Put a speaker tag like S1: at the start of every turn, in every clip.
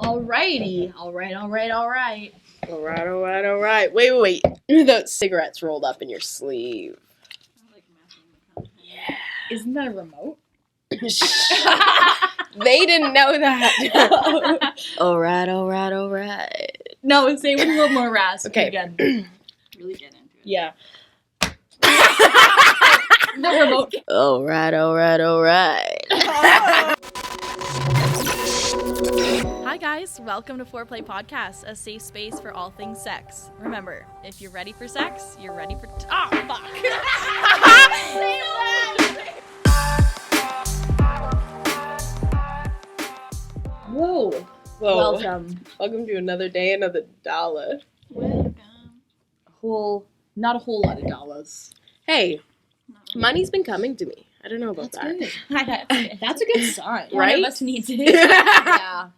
S1: Alrighty. All right.
S2: Wait. The cigarettes rolled up in your sleeve.
S1: Yeah. Isn't that a remote?
S2: They didn't know that. All right.
S1: No, say it with a little more rasp.
S2: Okay.
S1: Again.
S3: Really get into it.
S1: Yeah. The remote.
S2: All right.
S4: Hi guys, welcome to Foreplay Podcast, a safe space for all things sex. Remember, if you're ready for sex, you're ready for fuck.
S1: Whoa. Welcome.
S2: Welcome to another day, another dollar.
S3: Welcome.
S1: Not a whole lot of dollars.
S2: Hey,
S3: Not really.
S2: money's been coming to me. I don't know about that.
S1: Good. That's a good sign.
S2: Right?
S3: One of us needs it.
S1: Yeah.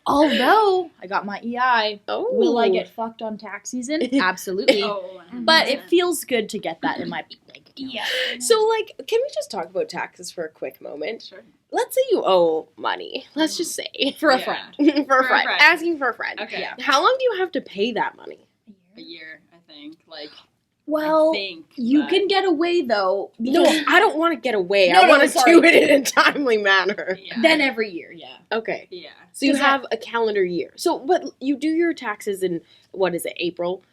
S1: Although I got my EI.
S2: Oh.
S1: Will I get fucked on tax season? Absolutely.
S3: Oh,
S1: But it feels good to get that in my bank account.
S3: yeah.
S2: So, can we just talk about taxes for a quick moment?
S3: Sure.
S2: Let's say you owe money. Let's just say.
S1: For a
S3: Yeah.
S1: friend.
S2: for a friend.
S3: friend.
S2: Asking for a friend.
S3: Okay.
S1: Yeah.
S2: How long do you have to pay that money?
S3: A year, I think. I
S1: Well,
S3: think.
S1: you
S3: but-
S1: can get away though.
S2: No,
S1: Because
S2: I don't want to get away.
S1: No,
S2: I want to
S1: sorry.
S2: do it in a timely manner.
S3: Yeah.
S1: then every year, yeah.
S2: Okay.
S3: Yeah.
S2: So you
S1: Does
S2: have a calendar year. So, but you do your taxes in, what is it, April?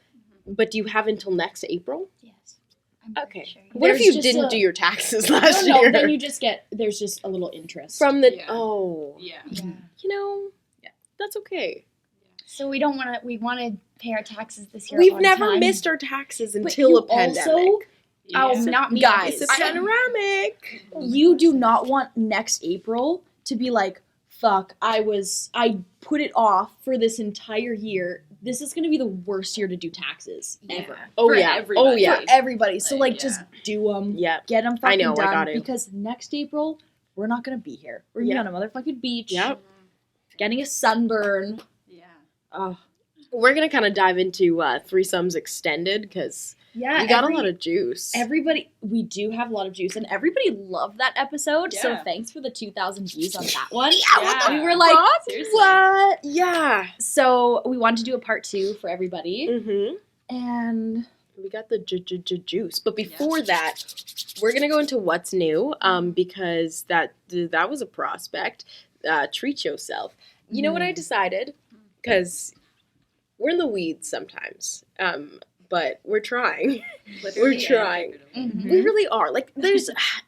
S2: But do you have until next April?
S1: Yes.
S2: Okay. What if
S1: There's
S2: you
S1: just
S2: didn't
S1: a-
S2: do your taxes
S1: No,
S2: last
S1: no,
S2: year?
S1: then you just get, there's just a little interest.
S2: From the,
S3: Yeah.
S2: oh.
S3: Yeah.
S2: You know,
S1: Yeah.
S2: that's okay.
S5: So we don't want to. We want to pay our taxes this year.
S2: We've
S5: on
S2: never
S5: time.
S2: missed our taxes
S1: But
S2: until
S1: you
S2: a pandemic.
S1: also,
S3: Yeah.
S5: Oh, not me,
S1: guys.
S2: It's a panoramic.
S1: you do not want next April to be like, fuck, I put it off for this entire year. This is going to be the worst year to do taxes ever.
S2: Oh,
S3: For
S2: yeah.
S3: everybody.
S2: Oh, yeah.
S1: For everybody. So,
S3: Like,
S1: just
S3: yeah.
S1: do them.
S2: Yeah.
S1: Get them
S2: I
S1: fucking
S2: know, I
S1: done.
S2: got it.
S1: Because next April, we're not going to be here. We're going to
S2: Yeah.
S1: be on a motherfucking beach.
S2: Yep.
S1: Getting a sunburn.
S3: Yeah.
S1: Oh.
S2: We're going to kind of dive into Threesomes Extended because
S1: Yeah.
S2: we got a lot of juice.
S1: Everybody, we do have a lot of juice, and everybody loved that episode. So
S3: Yeah.
S1: thanks for the 2,000 views on that one.
S3: Yeah.
S1: We were like,
S3: Seriously.
S1: what?
S2: Yeah.
S1: So we wanted to do a part 2 for everybody,
S2: Mm-hmm.
S1: and
S2: We got the juice. But before that, we're going to go into what's new because that was a prospect. Treat yourself. You know what I decided? Because we're in the weeds sometimes, but we're trying.
S3: Literally
S2: trying.
S3: and figuratively.
S2: We really are.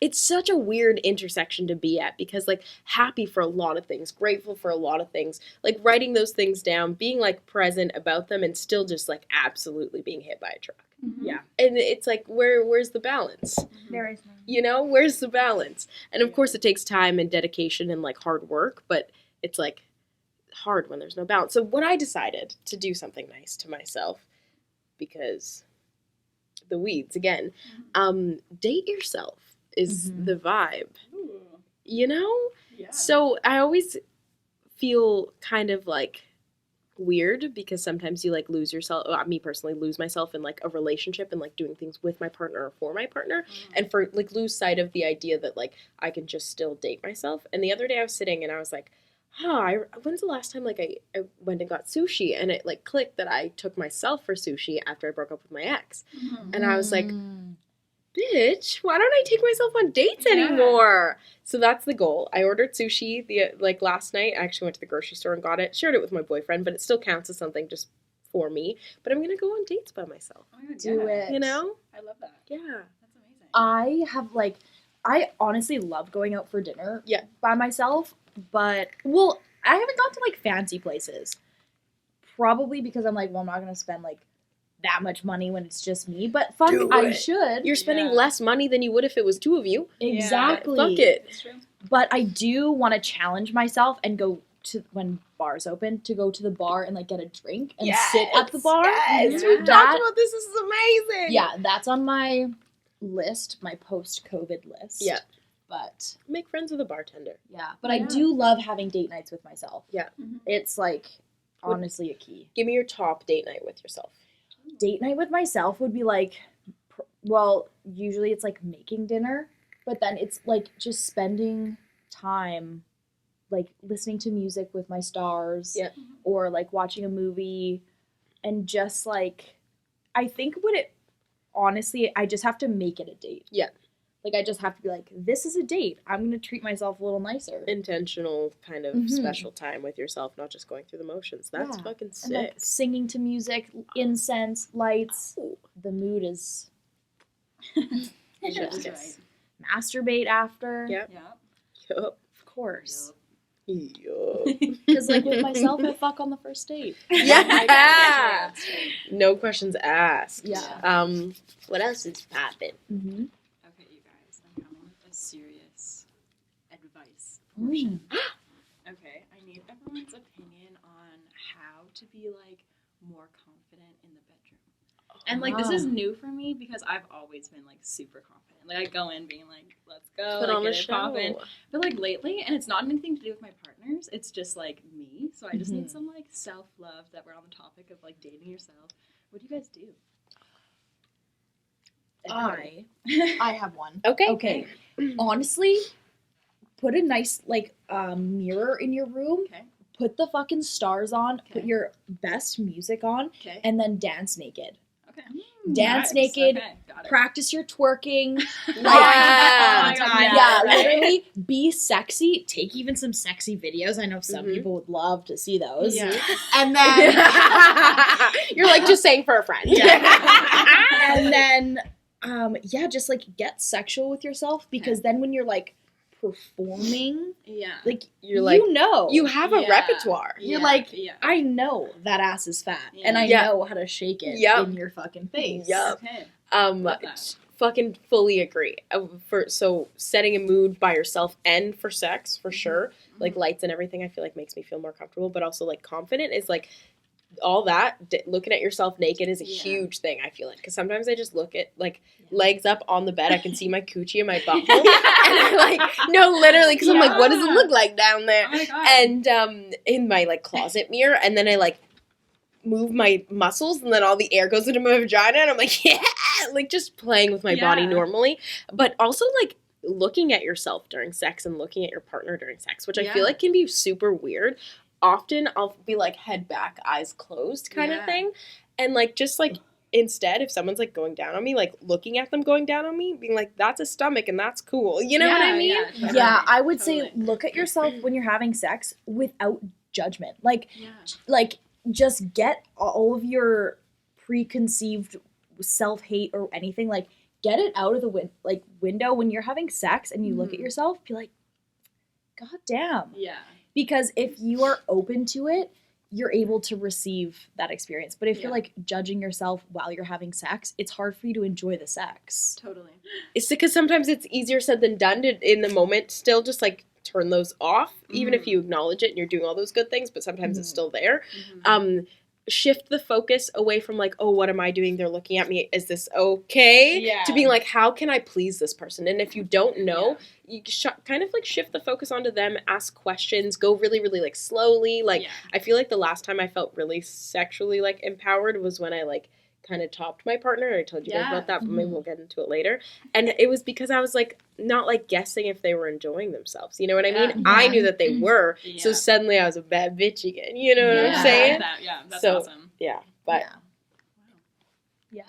S2: It's such a weird intersection to be at because, happy for a lot of things, grateful for a lot of things, writing those things down, being, present about them, and still just, absolutely being hit by a truck.
S3: Mhm.
S2: Yeah. And it's where's the balance?
S5: There is none.
S2: You know, where's the balance? And of course, it takes time and dedication and, hard work, but it's, hard when there's no balance. So what I decided to do something nice to myself because the weeds again, date yourself is
S1: Mhm.
S2: the vibe,
S3: Ooh.
S2: you know?
S3: Yeah.
S2: So I always feel kind of weird because sometimes you lose yourself. Me personally lose myself in a relationship and doing things with my partner or for my partner, and for lose sight of the idea that I can just still date myself. And the other day I was sitting and I was like, when's the last time I went and got sushi, and it clicked that I took myself for sushi after I broke up with my ex.
S3: Mhm.
S2: And I was like, bitch, why don't I take myself on dates
S3: Yeah.
S2: anymore? So that's the goal. I ordered sushi last night. I actually went to the grocery store and got it. Shared it with my boyfriend, but it still counts as something just for me. But I'm gonna go on dates by myself.
S3: Oh my God,
S1: do
S3: yeah.
S1: it.
S2: You know?
S3: I love that.
S2: Yeah.
S3: That's amazing.
S1: I have I honestly love going out for dinner
S2: Yeah.
S1: by myself, but I haven't gone to fancy places. Probably because I'm I'm not gonna spend that much money when it's just me. But fuck,
S2: Do
S1: I
S2: it.
S1: should.
S2: You're spending
S3: Yeah.
S2: less money than you would if it was two of you.
S1: Exactly.
S2: Fuck it.
S3: That's true.
S1: But I do want to challenge myself and go to when bars open to go to the bar and get a drink and sit at the bar.
S2: Yes,
S3: Mhm.
S2: we've
S1: That-
S2: talked about this. This is amazing.
S1: Yeah, that's on my list, my post-COVID list.
S2: Yeah.
S1: But
S2: Make friends with a bartender.
S1: yeah, but I
S3: Yeah.
S1: do love having date nights with myself.
S2: Yeah.
S3: Mhm.
S1: It's honestly a key.
S2: Give me your top date night with yourself.
S1: Date night with myself would be usually it's making dinner, but then it's just spending time like listening to music with my stars,
S2: Yeah.
S1: or like watching a movie, and just like, I think what it, honestly, I just have to make it a date.
S2: Yeah.
S1: Like, I just have to be like, this is a date. I'm going to treat myself a little nicer.
S2: Intentional kind of
S1: Mhm.
S2: special time with yourself, not just going through the motions. That's
S1: Yeah.
S2: fucking
S1: And
S2: sick.
S1: like singing to music, incense, lights.
S2: Ooh.
S1: The mood is
S3: That
S2: Yes.
S3: is right.
S1: masturbate after.
S2: Yeah.
S3: Yeah.
S2: Yup.
S1: Of course.
S2: Yup.
S1: Because like with myself, I fuck on the first date.
S2: Yeah. No questions asked.
S1: Yeah.
S2: What else is poppin'?
S1: Mm-hmm.
S3: Okay, you guys, I'm coming with a serious advice
S1: Mm.
S3: portion. Okay, I need everyone's opinion on how to be like more confident in the bedroom. And like this is new for me because I've always been like super confident. Like I go in being like, let's go,
S2: Put
S3: like,
S2: on the
S3: get it poppin'.
S2: show.
S3: But like lately, and it's not anything to do with my partners, it's just like me. So I just need
S1: Mhm.
S3: some like self-love that we're on the topic of like dating yourself. What do you guys do?
S1: I have one.
S2: Okay.
S1: Okay. Honestly, put a nice like mirror in your room.
S3: Okay.
S1: Put the fucking stars on. Put
S3: Okay.
S1: your best music on,
S3: Okay.
S1: and then dance naked.
S3: Okay.
S1: Dance
S3: Nice.
S1: naked.
S3: Okay, got it.
S1: Practice your twerking.
S2: Yeah.
S3: Oh my God,
S1: Yeah,
S3: right.
S1: literally be sexy. Take even some sexy videos. I know some
S2: Mhm.
S1: people would love to see those.
S3: Yeah.
S1: And then
S2: You're like just saying for a friend.
S1: and then yeah, just like get sexual with yourself, because then when you're like performing,
S3: Yeah.
S1: like
S2: You're like,
S1: you know,
S2: you have a
S3: Yeah.
S2: repertoire.
S1: You're
S3: Yeah,
S1: like,
S3: yeah.
S1: I know that ass is fat, and I
S2: Yeah.
S1: know how to shake it
S2: Yep.
S1: in your fucking face.
S2: Yup.
S3: Okay.
S2: Love
S3: that.
S2: Fucking fully agree. So setting a mood by yourself and for sex for sure, like lights and everything, I feel like makes me feel more comfortable, but also like confident is like all that. Looking at yourself naked is a
S3: Yeah.
S2: huge thing. I feel like because sometimes I just look at like legs up on the bed, I can see my coochie and my butthole, and I like no, literally, because I'm like, what does it look like down there?
S3: Oh my God.
S2: And in my like closet mirror, and then I like move my muscles, and then all the air goes into my vagina, and I'm like, yeah, like just playing with my body
S3: Yeah.
S2: normally, but also like looking at yourself during sex and looking at your partner during sex, which I feel
S3: Yeah.
S2: like can be super weird. Often I'll be like head back, eyes closed kind of
S3: Yeah.
S2: thing, and like just like instead, if someone's like going down on me, like looking at them going down on me, being like, that's a stomach and that's cool, you know what I mean?
S3: Yeah, totally.
S1: Yeah, I would say
S3: Totally.
S1: look at yourself when you're having sex without judgment. Like
S3: Yeah.
S1: Just get all of your preconceived self-hate or anything, like get it out of the window when you're having sex and you look at
S3: Mhm.
S1: yourself, be like, god damn.
S3: Yeah.
S1: Because if you are open to it, you're able to receive that experience. But if you're
S3: Yeah.
S1: like judging yourself while you're having sex, it's hard for you to enjoy the sex.
S3: Totally.
S2: It's because sometimes it's easier said than done to, in the moment, still just like turn those off, even if you acknowledge it and you're doing all those good things, but sometimes it's
S1: Mhm.
S2: still there.
S3: Mhm.
S2: Shift the focus away from like, oh, what am I doing? They're looking at me. Is this okay?
S3: Yeah.
S2: To being like, how can I please this person? And if you don't know, you kind of like shift the focus onto them, ask questions, go really, really like slowly. Like,
S3: Yeah.
S2: I feel like the last time I felt really sexually like empowered was when I like kind of topped my partner. I told you guys
S3: Yeah.
S2: about that, but maybe
S1: Mhm.
S2: we'll get into it later. And it was because I was like not like guessing if they were enjoying themselves. You know what I mean?
S3: Yeah.
S2: I
S1: Yeah.
S2: knew that they were. So
S3: Yeah.
S2: suddenly I was a bad bitch again. You know what
S1: Yeah.
S2: I'm saying?
S3: That, yeah, that's
S2: So-
S3: awesome.
S2: Yeah. But
S1: yeah.
S3: Wow.
S1: Yeah.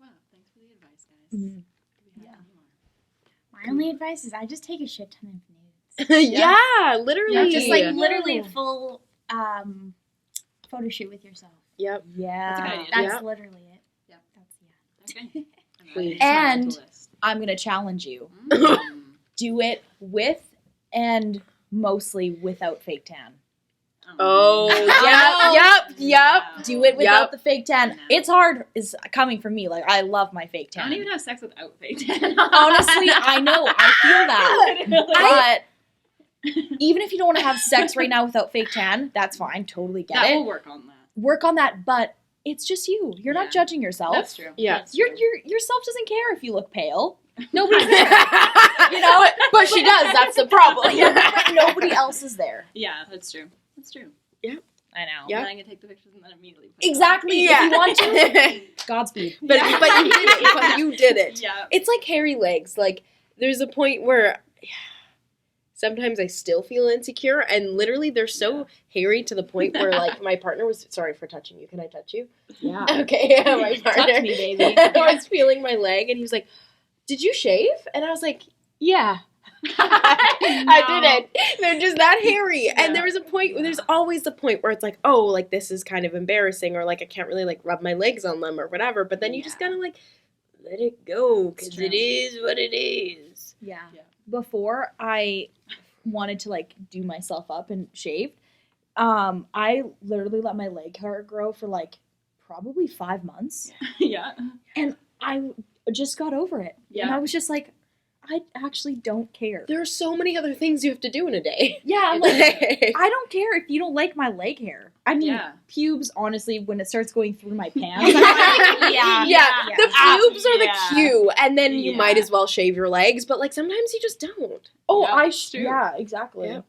S3: Wow. Thanks for the advice, guys.
S1: Mhm.
S3: Do we have
S1: Yeah.
S3: any more?
S5: My only advice is I just take a shit ton of nudes.
S2: yeah, literally.
S5: Yeah, just like
S1: Yeah.
S5: literally a full photo shoot with yourself.
S2: Yep.
S1: Yeah.
S3: That's a good idea.
S5: That's
S2: Yeah.
S5: literally it.
S3: Yep.
S5: That's
S3: Okay.
S2: Please.
S1: And- I'm going to challenge you. Do it with and mostly without fake tan.
S2: Oh, yep.
S1: Do it without
S2: Yep.
S1: the fake tan.
S3: No.
S1: It's hard. It's coming from me. Like, I love my fake
S3: I
S1: tan.
S3: don't even have sex without fake tan.
S1: Honestly, I know. I feel that.
S3: Literally.
S1: But even if you don't want to have sex right now without fake tan, that's fine. Totally get
S3: That
S1: it.
S3: will work on that.
S1: Work on that. But it's just you. You're
S3: Yeah.
S1: not judging yourself.
S3: That's true.
S2: Yeah.
S3: That's
S1: Your
S3: true.
S1: yourself doesn't care if you look pale. Nobody.
S2: you know, but she does. That's the problem.
S1: But nobody else is there.
S3: Yeah, that's true. That's true.
S1: I know.
S2: Yeah.
S3: And then I can take the pictures and then immediately put it
S1: Exactly.
S2: Yeah.
S1: If you want to, Godspeed.
S2: but you did it. But you did
S3: on.
S2: it.
S3: Yeah.
S2: It's like hairy legs. Like there's a point where sometimes I still feel insecure, and literally they're so hairy to the point where, like, my partner was, sorry for touching you, can I touch you?
S1: Yeah.
S2: Okay, yeah, my partner
S1: Touch me, baby.
S2: was feeling my leg, and he was like, did you shave? And I was like, yeah. I didn't. They're just that hairy. And there was a point, there's always the point where it's like, oh, like, this is kind of embarrassing, or like, I can't really, like, rub my legs on them or whatever, but then you just gotta, like, let it go, because it is what it is.
S1: Yeah. Before I wanted to, like, do myself up and shave, I literally let my leg hair grow for, like, probably 5 months.
S3: Yeah.
S1: And I just got over it.
S3: Yeah.
S1: And I was just like, I actually don't care.
S2: There are so many other things you have to do in a day.
S1: Yeah, I'm like, I don't care if you don't like my leg hair. I mean,
S3: Yeah.
S1: pubes, honestly, when it starts going through my pants, I'm like,
S2: Yeah, the pubes are the cue, and then you
S3: Yeah.
S2: might as well shave your legs, but, like, sometimes you just don't.
S1: oh,
S3: Yeah, true.
S1: yeah, exactly.
S2: Yeah. I'm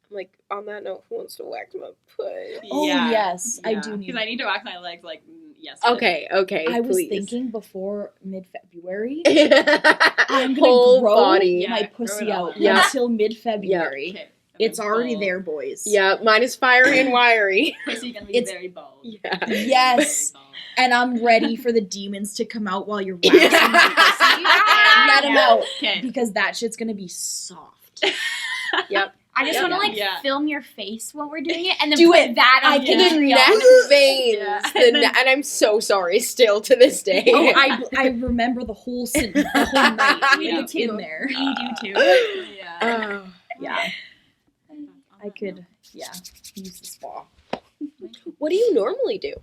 S2: like, on that note, who wants to wax my foot?
S1: Oh, yes, I do need.
S3: Because I need to wax my legs, like, yes.
S2: Okay,
S1: I was
S2: please.
S1: thinking before mid-February,
S2: I'm
S1: I'm
S2: whole
S1: gonna grow
S2: body.
S1: my
S3: Yeah,
S1: pussy
S3: grow it all
S1: out
S3: out.
S2: Yeah.
S1: until mid-February.
S3: Okay.
S1: It's already
S3: Bald.
S1: there, boys.
S2: Yeah, mine is fiery and wiry.
S3: Pussy gonna be
S1: It's-
S3: very bald.
S2: Yeah.
S1: Yes.
S3: Very bald.
S1: And I'm ready for the demons to come out while you're waxing my pussy. Let them
S3: Yeah.
S1: out.
S3: Okay.
S1: Because that shit's gonna be soft.
S2: Yep.
S5: I just
S2: Yeah.
S5: want to like
S3: Yeah.
S5: film your face while we're doing it, and then
S1: Do
S5: put
S1: it.
S5: that on
S1: I
S2: The
S1: can
S5: Patreon.
S2: neck veins.
S3: Yeah.
S2: And I'm so sorry still to this day.
S1: Oh, I remember the whole night.
S5: We
S1: It's
S5: do too.
S1: in there.
S5: We do too.
S3: Yeah.
S2: Oh.
S1: Yeah, I could. Yeah, use the spa.
S2: What do you normally do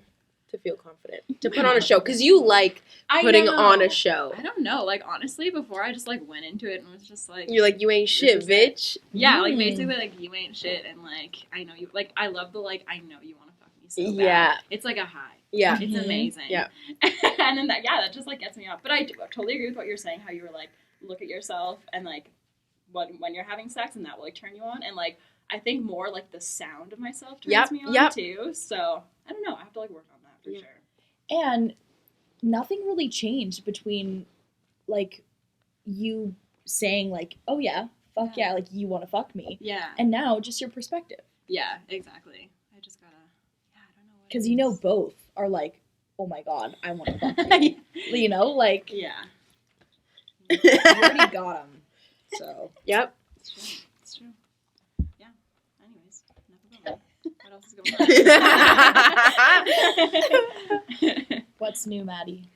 S2: to feel confident? To put on a show? Because you like
S3: I
S2: putting
S3: know.
S2: on a show.
S3: I don't know. Like, honestly, before I just, like, went into it and was just like,
S2: You're like, you ain't shit,
S3: is
S2: bitch.
S3: yeah, like,
S1: Mm.
S3: basically, like, you ain't shit, and, like, I know you, like, I love the, like, I know you want to fuck me so bad.
S2: Yeah.
S3: It's like a high.
S2: Yeah.
S3: It's
S1: Mhm.
S3: amazing.
S2: Yeah.
S3: And then that just, like, gets me up. But I totally agree with what you're saying, how you were, like, look at yourself and, like, when you're having sex, and that will, like, turn you on. And, like, I think more, like, the sound of myself turns
S2: Yep,
S3: me on,
S2: yep.
S3: too. So, I don't know. I have to, like, work on that for
S2: Yeah.
S3: sure.
S1: And nothing really changed between, like, you saying, like, oh yeah, fuck yeah, like, you want to fuck me.
S3: Yeah.
S1: And now, just your perspective.
S3: Yeah, exactly. I just gotta, I don't know what
S1: Because
S3: it
S1: you know
S3: is.
S1: both are like, oh my god, I want to fuck you. You know, like,
S3: Yeah.
S1: you already got them. So.
S2: Yep.
S3: It's true. It's true. Yeah. Anyways, enough about me. What else is going on?
S1: What's new, Maddie?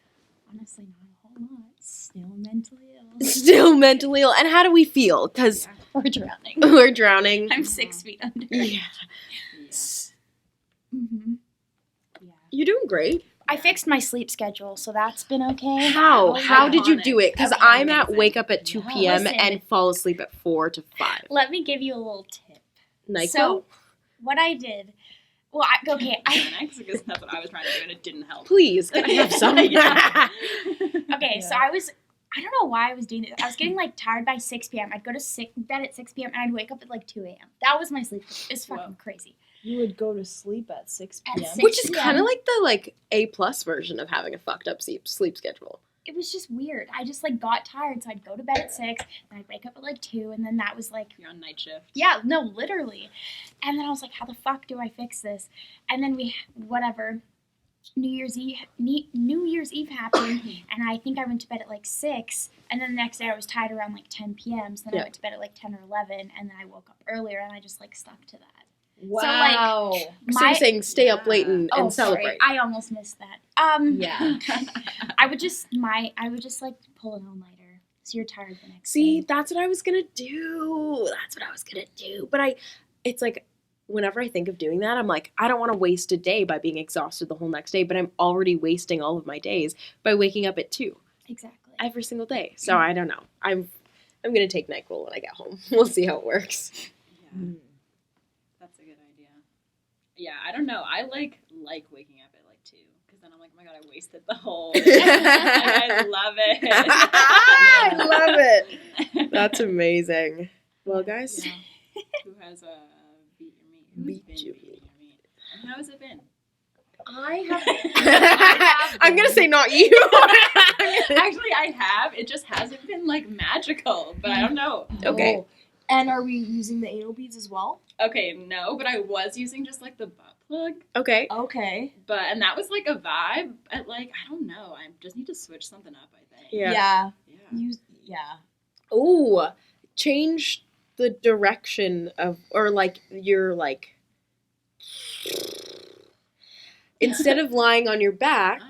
S5: Honestly, not a whole lot. Still mentally ill.
S2: Still mentally ill. And how do we feel? Because
S5: We're drowning.
S2: we're drowning.
S5: I'm 6 feet under.
S2: Yeah.
S5: Mm-hmm.
S3: Yeah.
S2: You're doing great.
S5: I fixed my sleep schedule, so that's been okay.
S2: How?
S3: Oh,
S2: How did you
S3: iconic.
S2: do it? Because
S3: Okay,
S2: I'm at
S3: amazing.
S2: wake up at 2
S5: Yeah.
S2: p.m.
S5: Listen.
S2: and fall asleep at 4 to 5.
S5: Let me give you a little tip.
S2: NyQuil?
S5: So, what I did, well, because
S3: Because that's what I was trying to do, and it didn't help.
S2: Please, can I have some?
S3: Yeah.
S5: okay, so I don't know why I was doing this. I was getting like tired by 6 p.m. I'd go to bed at 6 p.m. and I'd wake up at like 2 a.m. That was my sleep. It's fucking
S3: Whoa.
S5: crazy.
S1: You would go to sleep at 6
S5: At
S1: p.m.
S5: 6
S2: Which is
S5: p.m.
S2: kind of like the A+ version of having a fucked up sleep schedule.
S5: It was just weird. I just like got tired, so I'd go to bed at 6, and I'd wake up at like 2, and then that was like,
S3: You're on night shift.
S5: yeah, no, literally. And then I was like, how the fuck do I fix this? And then New Year's Eve happened, and I think I went to bed at like 6, and then the next day I was tired around like 10 p.m. So then
S2: Yeah.
S5: I went to bed at like 10 or 11, and then I woke up earlier, and I just like stuck to that.
S1: Wow.
S2: So you're saying stay up late and
S5: Oh,
S2: celebrate.
S5: sorry, I almost missed that.
S1: Yeah.
S5: I would just like pull an all-nighter, so you're tired the next
S2: See,
S5: day.
S2: that's what I was gonna do. But it's like, whenever I think of doing that, I'm like, I don't want to waste a day by being exhausted the whole next day, but I'm already wasting all of my days by waking up at 2
S5: Exactly.
S2: every single day. So I don't know. I'm gonna take NyQuil when I get home. We'll see how it works.
S3: Yeah. That's a good idea. Yeah, I don't know. I like waking up at like 2, because then I'm like, oh my god, I wasted the whole day. I love it.
S2: I love it. That's amazing. Well, guys,
S3: Yeah. Who has beat your meat? Who's
S2: Beat
S3: been
S2: you.
S3: beating your meat? And how has it been?
S1: I have.
S2: I'm gonna say not you.
S3: Actually, I have. It just hasn't been like magical, but I don't know.
S2: Okay.
S1: And are we using the anal beads as well?
S3: Okay, no, but I was using just like the butt plug.
S2: Okay.
S1: Okay.
S3: And that was like a vibe. At like, I don't know. I just need to switch something up, I think.
S2: Yeah.
S1: Yeah.
S2: Ooh, change the direction of, or like you're like, instead of lying on your back,
S3: Ah.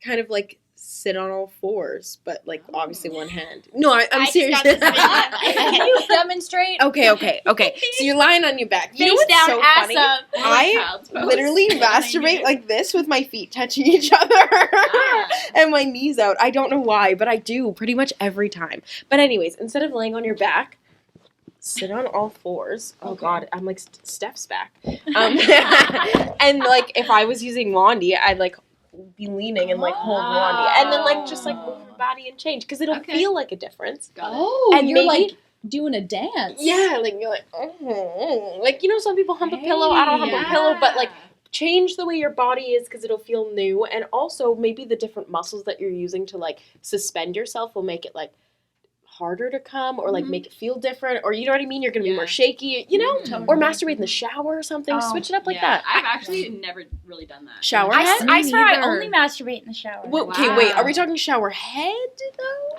S2: kind of like sit on all fours, but like obviously one hand. No, I'm
S5: I
S2: serious.
S5: just got this
S1: Can you demonstrate?
S2: Okay. So you're lying on your back. You know
S5: Face
S2: what's
S5: down,
S2: so
S5: ass
S2: funny?
S5: up.
S3: Or like
S2: I
S3: child's pose.
S2: literally
S3: And I
S2: masturbate
S3: need it.
S2: like this with my feet touching each other
S3: Ah.
S2: and my knees out. I don't know why, but I do pretty much every time. But anyways, instead of laying on your back, sit on all fours. Oh
S3: Okay.
S2: God, I'm like Steph's back. And like if I was using Wandy, I'd like be leaning and like hold Wandy, and then like just like move your body and change because it'll
S3: Okay.
S2: feel like a difference.
S3: Got it.
S1: Oh,
S2: And
S1: you're
S2: maybe-
S1: like doing a dance.
S2: Yeah, like you're like, oh, like you know, some people hump a pillow. I don't hump a pillow, but like change the way your body is because it'll feel new, and also maybe the different muscles that you're using to like suspend yourself will make it like harder to come or like
S3: Mhm.
S2: make it feel different, or you know what I mean, you're gonna be
S3: Yeah.
S2: more shaky, you know,
S3: Mhm.
S2: or masturbate in the shower or something.
S5: Oh,
S2: Switch it up like
S3: Yeah,
S2: that.
S3: I've actually never really done that.
S2: Shower
S5: I,
S2: head?
S5: I swear I
S1: neither.
S5: only masturbate in the shower.
S2: Well, okay, wait, are we
S3: Wow.
S2: talking shower head though?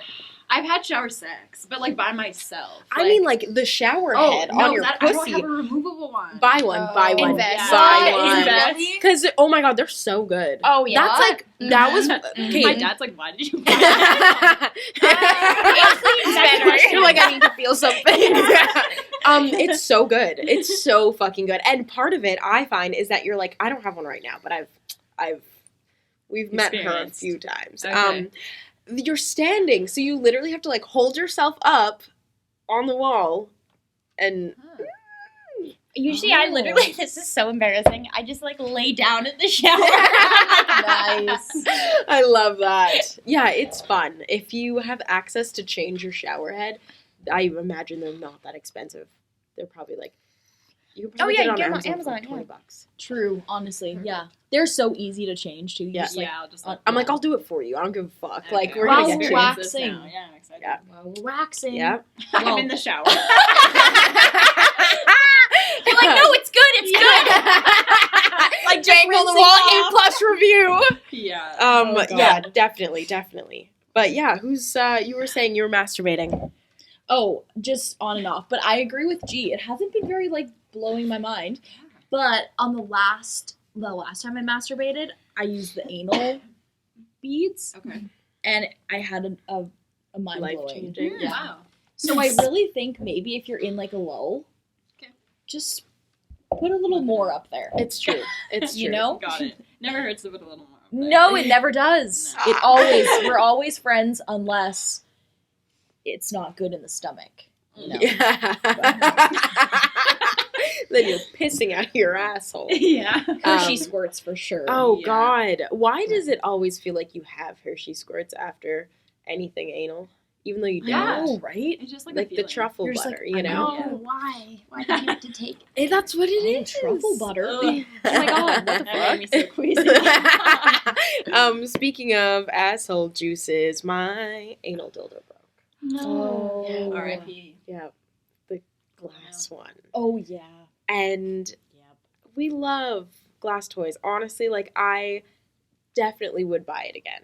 S3: I've had shower sex, but like by myself.
S2: I mean like the shower head on your
S3: I
S2: pussy.
S3: don't have a removable one.
S2: Buy one, buy one,
S5: Invest.
S2: buy
S3: Yeah.
S2: one.
S3: Invest.
S2: Because oh my god, they're so good.
S5: Oh, yeah?
S2: That's like that was okay.
S3: My dad's like, why did you buy that?
S5: better.
S2: You're like, I need to feel something. It's so good. It's so fucking good. And part of it I find is that you're like, I don't have one right now, but we've met her a
S3: Experienced.
S2: few times.
S3: Okay.
S2: You're standing, so you literally have to like hold yourself up on the wall and
S5: Usually I literally, this is so embarrassing, I just like lay down in the shower.
S1: Nice.
S2: I love that. Yeah, it's fun. If you have access to change your shower head, I imagine they're not that expensive. They're probably like you can probably
S5: Oh, yeah,
S2: get it
S5: you
S2: on
S5: get 'em on
S2: Amazon, for
S5: Amazon,
S2: like $20.
S1: True, honestly, yeah. They're so easy to change too. You
S2: Yeah.
S1: just, like,
S3: Yeah, I'll just
S2: I'm like, I'll do it for you. I don't give a fuck.
S3: Okay.
S2: Like we're
S1: While
S2: gonna
S1: we're
S2: get you.
S1: wax-
S3: This now.
S1: waxing.
S3: Yeah, I'm excited.
S2: Yeah.
S1: Well, we're waxing.
S2: Yeah.
S3: I'm
S1: Well-
S3: in the shower.
S5: You're like, no, it's good, it's good.
S2: Like bang on the wall, A plus review.
S3: Yeah.
S1: Oh, God.
S2: Yeah, definitely. But yeah, who's you were saying you were masturbating?
S1: Oh, just on and off. But I agree with G. It hasn't been very like blowing my mind. But on the last time I masturbated, I used the anal beads,
S3: Okay.
S1: and I had a mind
S2: Life
S1: blowing.
S2: changing.
S1: Yeah.
S3: Wow.
S1: So I really think maybe if you're in like a lull,
S3: Okay.
S1: just put a little more up there.
S2: It's true. It's true.
S1: You know?
S3: Got it. Never hurts to put a little more. up there.
S1: No, it never does.
S3: No.
S1: We're always friends unless it's not good in the stomach. You know?
S2: Yeah. Then you're pissing out your asshole.
S3: Yeah.
S1: Hershey squirts for sure.
S2: Oh
S3: Yeah.
S2: God! Why does it always feel like you have Hershey squirts after anything anal, even though you don't?
S3: Yeah.
S1: Oh, right?
S3: It's just like,
S2: Like
S3: a
S2: the
S3: feeling.
S2: truffle
S1: You're just
S2: butter,
S1: like,
S2: you
S1: I
S2: know?
S3: Yeah.
S5: Oh, why? Why did you have to take it?
S2: That's what it
S1: Oh,
S2: is.
S1: truffle butter.
S3: Ugh.
S1: Oh my god, what the
S3: That made
S1: fuck?
S3: me so queasy.
S2: Speaking of asshole juices, my anal dildo broke.
S5: No.
S1: Oh.
S3: R.I.P.
S2: Yeah, the glass one.
S1: Oh yeah.
S2: And
S1: Yep.
S2: we love glass toys. Honestly, like I definitely would buy it again.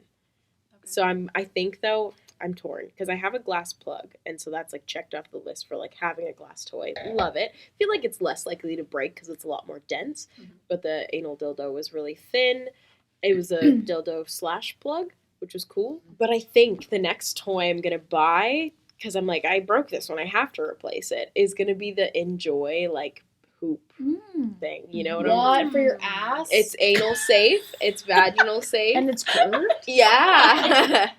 S3: Okay.
S2: So I think though I'm torn because I have a glass plug, and so that's like checked off the list for like having a glass toy. Love it. Feel like it's less likely to break because it's a lot more dense.
S3: Mhm.
S2: But the anal dildo was really thin. It was a dildo / plug, which was cool. But I think the next toy I'm gonna buy, because I'm like I broke this one, I have to replace it, is gonna be the Enjoy like hoop
S5: Mm.
S2: thing. You know what
S1: What for your ass?
S2: It's anal safe. It's vaginal safe.
S1: and it's curved.
S2: Yeah.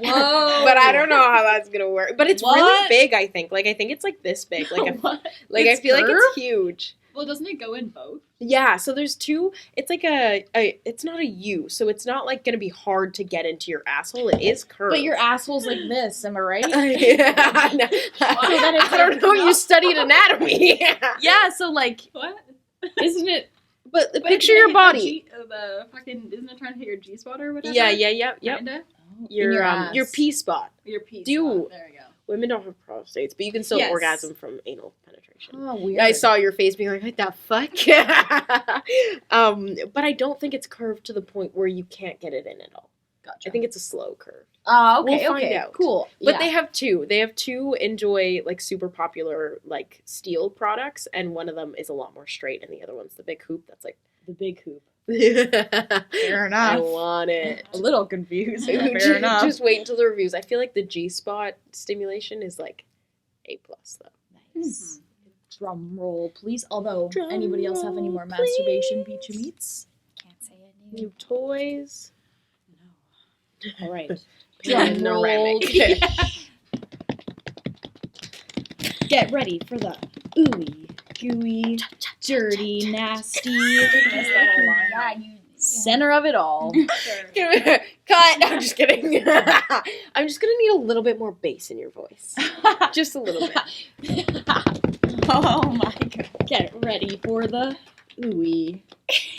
S1: Whoa.
S2: But I don't know how that's gonna work. But it's really
S1: What?
S2: big. I think. Like I think it's like this big. Like
S3: What?
S2: like
S1: It's
S2: I feel like it's
S1: curved?
S2: huge.
S3: Well, doesn't it go in both?
S2: Yeah. So there's two. It's like a. It's not a U. So it's not like gonna be hard to get into your asshole. It is curved.
S1: But your asshole's like this, am I right?
S2: Yeah. I know.
S1: then it's
S2: I don't
S1: like-
S2: know. You studied anatomy.
S1: Yeah, so like,
S3: What?
S1: isn't it?
S2: But
S3: But
S2: picture
S3: isn't
S2: your
S3: it
S2: body.
S3: the fucking isn't it trying to hit your G spot or whatever?
S2: Yeah. Yep.
S3: Kinda?
S2: Your
S1: ass.
S2: your P spot.
S3: Your P
S2: Do-
S3: spot. There we go.
S2: Women don't have prostates, but you can still
S3: Yes.
S2: orgasm from anal penetration.
S1: Oh, weird.
S2: I saw your face being like, what the fuck? But I don't think it's curved to the point where you can't get it in at all.
S1: Gotcha.
S2: I think it's a slow curve.
S1: Okay,
S2: We'll find
S1: okay,
S2: out.
S1: cool.
S2: But
S1: Yeah.
S2: they have two. They have two Enjoy, like, super popular, like, steel products, and one of them is a lot more straight, and the other one's the big hoop that's like...
S1: the big hoop.
S2: Fair
S1: enough.
S2: I want it.
S1: A little confused.
S2: Just wait until the reviews. I feel like the G-spot stimulation is, like, A+, though.
S1: Nice. Drum roll, please. Although,
S2: Drum
S1: anybody else have any more
S2: roll,
S1: masturbation
S2: please.
S1: feature meets?
S5: Can't say it.
S2: New toys.
S1: All right.
S2: Panoramic.
S1: Drum roll. Get ready for the ooey, gooey, dirty, nasty,
S5: Yeah, you.
S1: center of it all.
S2: Cut! I'm just kidding. I'm just gonna need a little bit more bass in your voice. Just a little bit.
S1: Oh my god. Get ready for the ooey,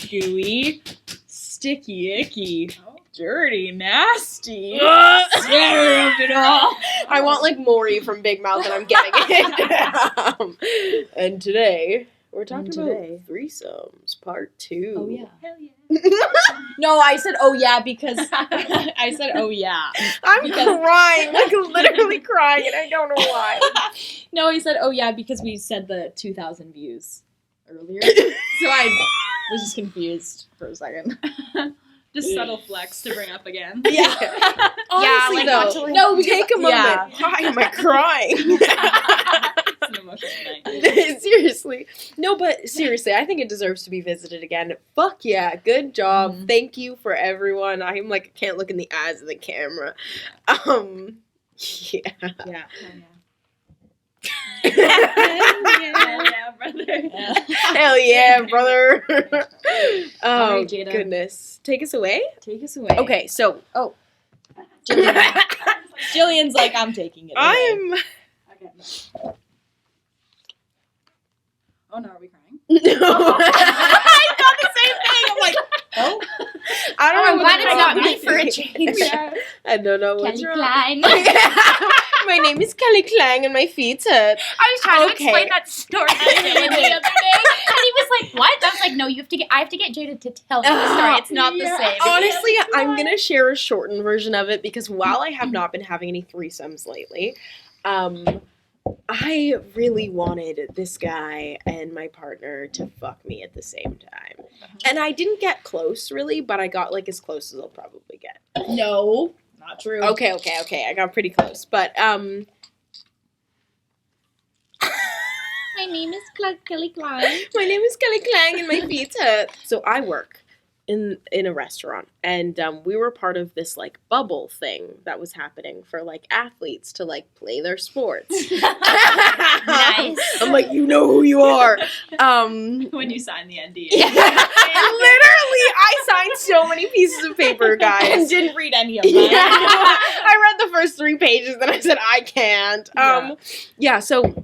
S1: gooey, sticky, icky, dirty, nasty, center of it all.
S2: I want like Maury from Big Mouth, and I'm getting it. And today we're talking
S1: today-
S2: about Threesomes Part 2.
S1: Oh yeah.
S3: Hell yeah.
S1: No, I said oh yeah because I said oh yeah.
S2: I'm
S1: Because-
S2: crying, like literally crying, and I don't know why.
S1: No, I said oh yeah because we said the 2,000 views earlier, so I was just confused for a second.
S3: Just subtle flex to bring up again.
S1: Yeah.
S2: Honestly,
S5: like,
S2: though,
S5: watch it-
S1: No, because
S2: take a moment.
S1: yeah.
S2: Why am I crying?
S3: It's an emotional night.
S2: Seriously. No, but seriously, I think it deserves to be visited again. Fuck yeah. Good job.
S1: Mhm.
S2: Thank you for everyone. I'm like, can't look in the eyes of the camera. Yeah.
S1: Yeah.
S3: Hell yeah, brother.
S2: Hell yeah, brother. Oh,
S1: Alright, Jada.
S2: goodness. Take us away?
S1: Take us away.
S2: Okay, so
S1: Jillian's like, I'm taking it away.
S2: I'm...
S3: Okay. Oh no, are we crying?
S2: I thought the same thing. I'm like, oh. I don't know
S5: I'm
S2: what
S5: glad
S2: the
S5: it's not
S2: fuck
S5: me
S2: I'm
S5: for a
S2: thinking.
S5: change.
S2: I don't know what's
S5: Kelly
S2: wrong.
S5: Klein.
S2: My name is Kelly Klang and my feet hurt.
S5: I was trying to
S2: Okay.
S5: explain that story to Jada the other day, and he was like, "What?" I was like, "No, I have to get Jada to tell me the story. It's not the same."
S2: Honestly, I'm gonna share a shortened version of it because while I have not been having any threesomes lately, I really wanted this guy and my partner to fuck me at the same time. And I didn't get close really, but I got like as close as I'll probably get.
S1: No, not true.
S2: Okay. I got pretty close. But
S5: My name is Kelly Klein.
S2: my name is Kelly Klang and my feet hurt. So I work in a restaurant, and we were part of this like bubble thing that was happening for like athletes to like play their sports.
S5: Nice.
S2: I'm like, you know who you are.
S3: When you sign the NDA.
S2: Yeah. Literally, I signed so many pieces of paper,
S1: And
S2: guys.
S1: didn't read any of
S2: Yeah.
S1: that.
S2: I read the first 3 pages, then I said I can't. Yeah, so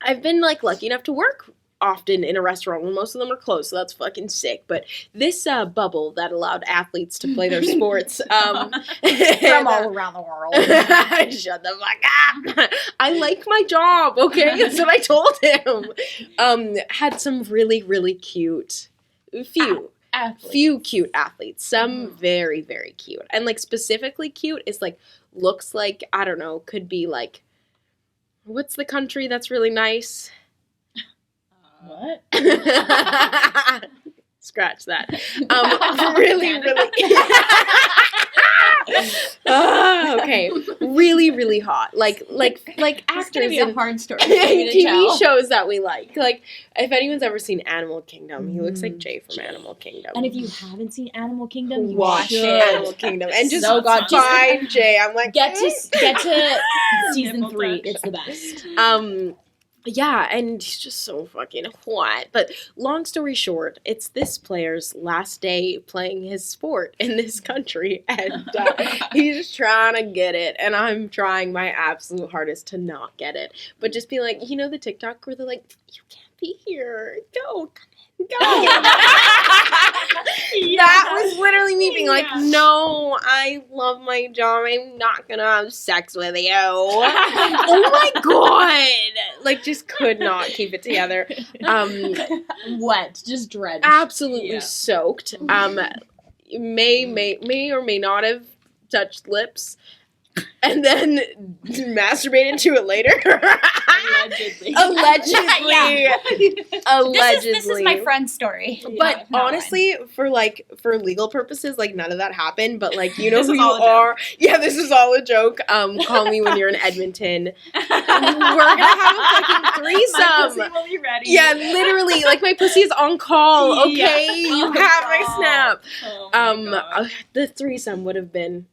S2: I've been like lucky enough to work often in a restaurant when most of them are closed, so that's fucking sick. But this bubble that allowed athletes to play their sports
S1: From all around the world.
S2: shut the fuck up. I like my job, okay? That's what I told him. Had some really, really cute, few cute athletes. Some very, very cute. And like specifically cute is like, looks like, I don't know, could be like, what's the country that's really nice?
S1: What?
S2: Scratch that. Really, really. Okay. Really, really hot. Like
S1: It's
S2: actors
S1: gonna be a
S2: in
S1: hard story for me to
S2: TV
S1: tell.
S2: shows that we like. Like, if anyone's ever seen Animal Kingdom, he looks like Jay from Animal Kingdom.
S1: And if you haven't seen Animal Kingdom, you
S2: watch
S1: should.
S2: Animal Kingdom and just
S1: So God, just
S2: find Jay. I'm like,
S1: get to season
S3: Nipple
S1: 3.
S3: touch.
S1: It's the best.
S2: Yeah, and he's just so fucking hot. But long story short, it's this player's last day playing his sport in this country, and he's trying to get it, and I'm trying my absolute hardest to not get it. But just be like, you know the TikTok where they're like, you can't be here. Go. That was literally me being like,
S3: Yeah.
S2: no, I love my job. I'm not gonna have sex with you. Oh my god! Like, just could not keep it together.
S1: Wet, just drenched.
S2: Absolutely
S3: Yeah.
S2: soaked. May or may not have touched lips, and then masturbated to it later.
S3: Allegedly.
S2: Allegedly. Allegedly.
S5: This is my friend's story.
S2: But
S3: Yeah, not
S2: honestly, for legal purposes, like none of that happened. But like, you know
S3: This
S2: who
S3: is
S2: you
S3: all a joke.
S2: are. Yeah, this is all a joke. Call me when you're in Edmonton. We're gonna have a fucking
S3: My
S2: threesome.
S3: pussy will be ready.
S2: Yeah, literally. Like my pussy is on call. Okay,
S3: Yeah.
S2: you
S3: Oh,
S2: have my
S3: God.
S2: snap.
S3: Oh my God.
S2: The threesome would have been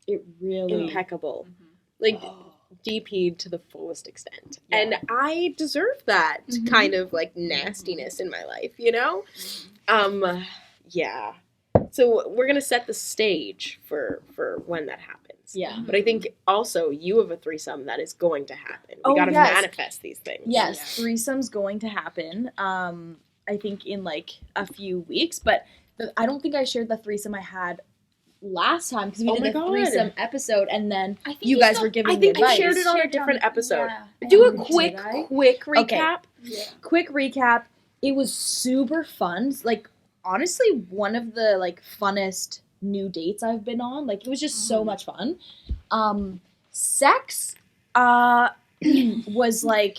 S1: It really.
S2: impeccable.
S3: Mhm.
S2: Like
S1: Oh.
S2: DP'd to the fullest extent.
S1: Yeah.
S2: And I deserve that
S1: Mhm.
S2: kind of like nastiness in my life, you know? Yeah. So we're gonna set the stage for when that happens.
S1: Yeah.
S2: But I think also you have a threesome that is going to happen. We
S1: Oh,
S2: gotta
S1: yes.
S2: manifest these things.
S1: Yes,
S3: Yeah.
S1: threesome's going to happen. I think in like a few weeks, but I don't think I shared the threesome I had last time because we
S2: Oh
S1: did
S2: my
S1: a
S2: God.
S1: threesome episode, and then
S5: I think
S1: you guys
S5: still-
S1: were giving
S2: I
S1: me
S2: think you
S1: advice.
S2: shared it on a
S5: Shared
S2: different episode.
S5: Yeah.
S2: Do a
S1: Did
S2: quick
S1: I?
S2: recap.
S3: Yeah.
S1: Quick recap. It was super fun. Like honestly, one of the like funnest new dates I've been on. Like it was just so much fun. Sex was like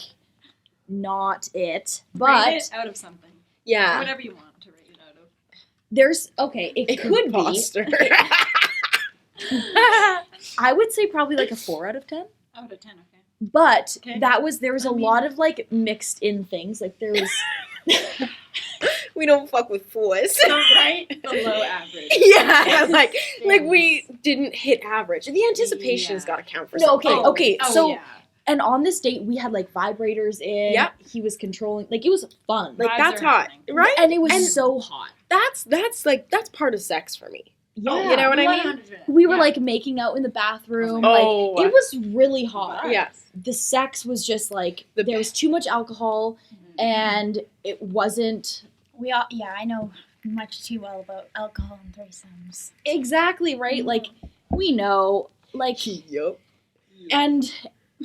S1: not it, but
S3: Rate it out of something.
S2: Yeah.
S3: Whatever you want to rate it out of.
S1: there's it could be.
S2: Imposter.
S1: I would say probably like a 4 out of 10.
S3: Out of 10, okay.
S1: But
S3: Okay.
S1: there was
S3: I
S1: a
S3: mean-
S1: lot of like mixed in things. Like there was
S2: We don't fuck with fours.
S3: Right? Below average.
S2: Yeah, like we didn't hit average. The anticipation's
S3: Yeah.
S2: got to count for
S1: No,
S2: something.
S1: okay.
S3: Oh,
S1: So-
S3: yeah.
S1: and on this date we had like vibrators in.
S2: Yep.
S1: He was controlling, like it was fun.
S2: Like
S3: Vibes
S2: that's
S3: are
S2: hot,
S3: happening.
S2: right?
S1: And it was
S2: And
S1: so hot.
S2: that's part of sex for me.
S1: Yeah.
S2: You know what I mean?
S3: 100%.
S1: We were
S3: Yeah.
S1: like making out in the bathroom.
S2: Oh.
S1: Like it was really hot.
S3: Right.
S2: Yeah.
S1: The sex was just like
S2: The
S1: there was too much alcohol
S3: Mhm.
S1: and it wasn't
S5: I know much too well about alcohol and threesomes.
S1: exactly right. Like we know, like,
S2: Yup.
S1: and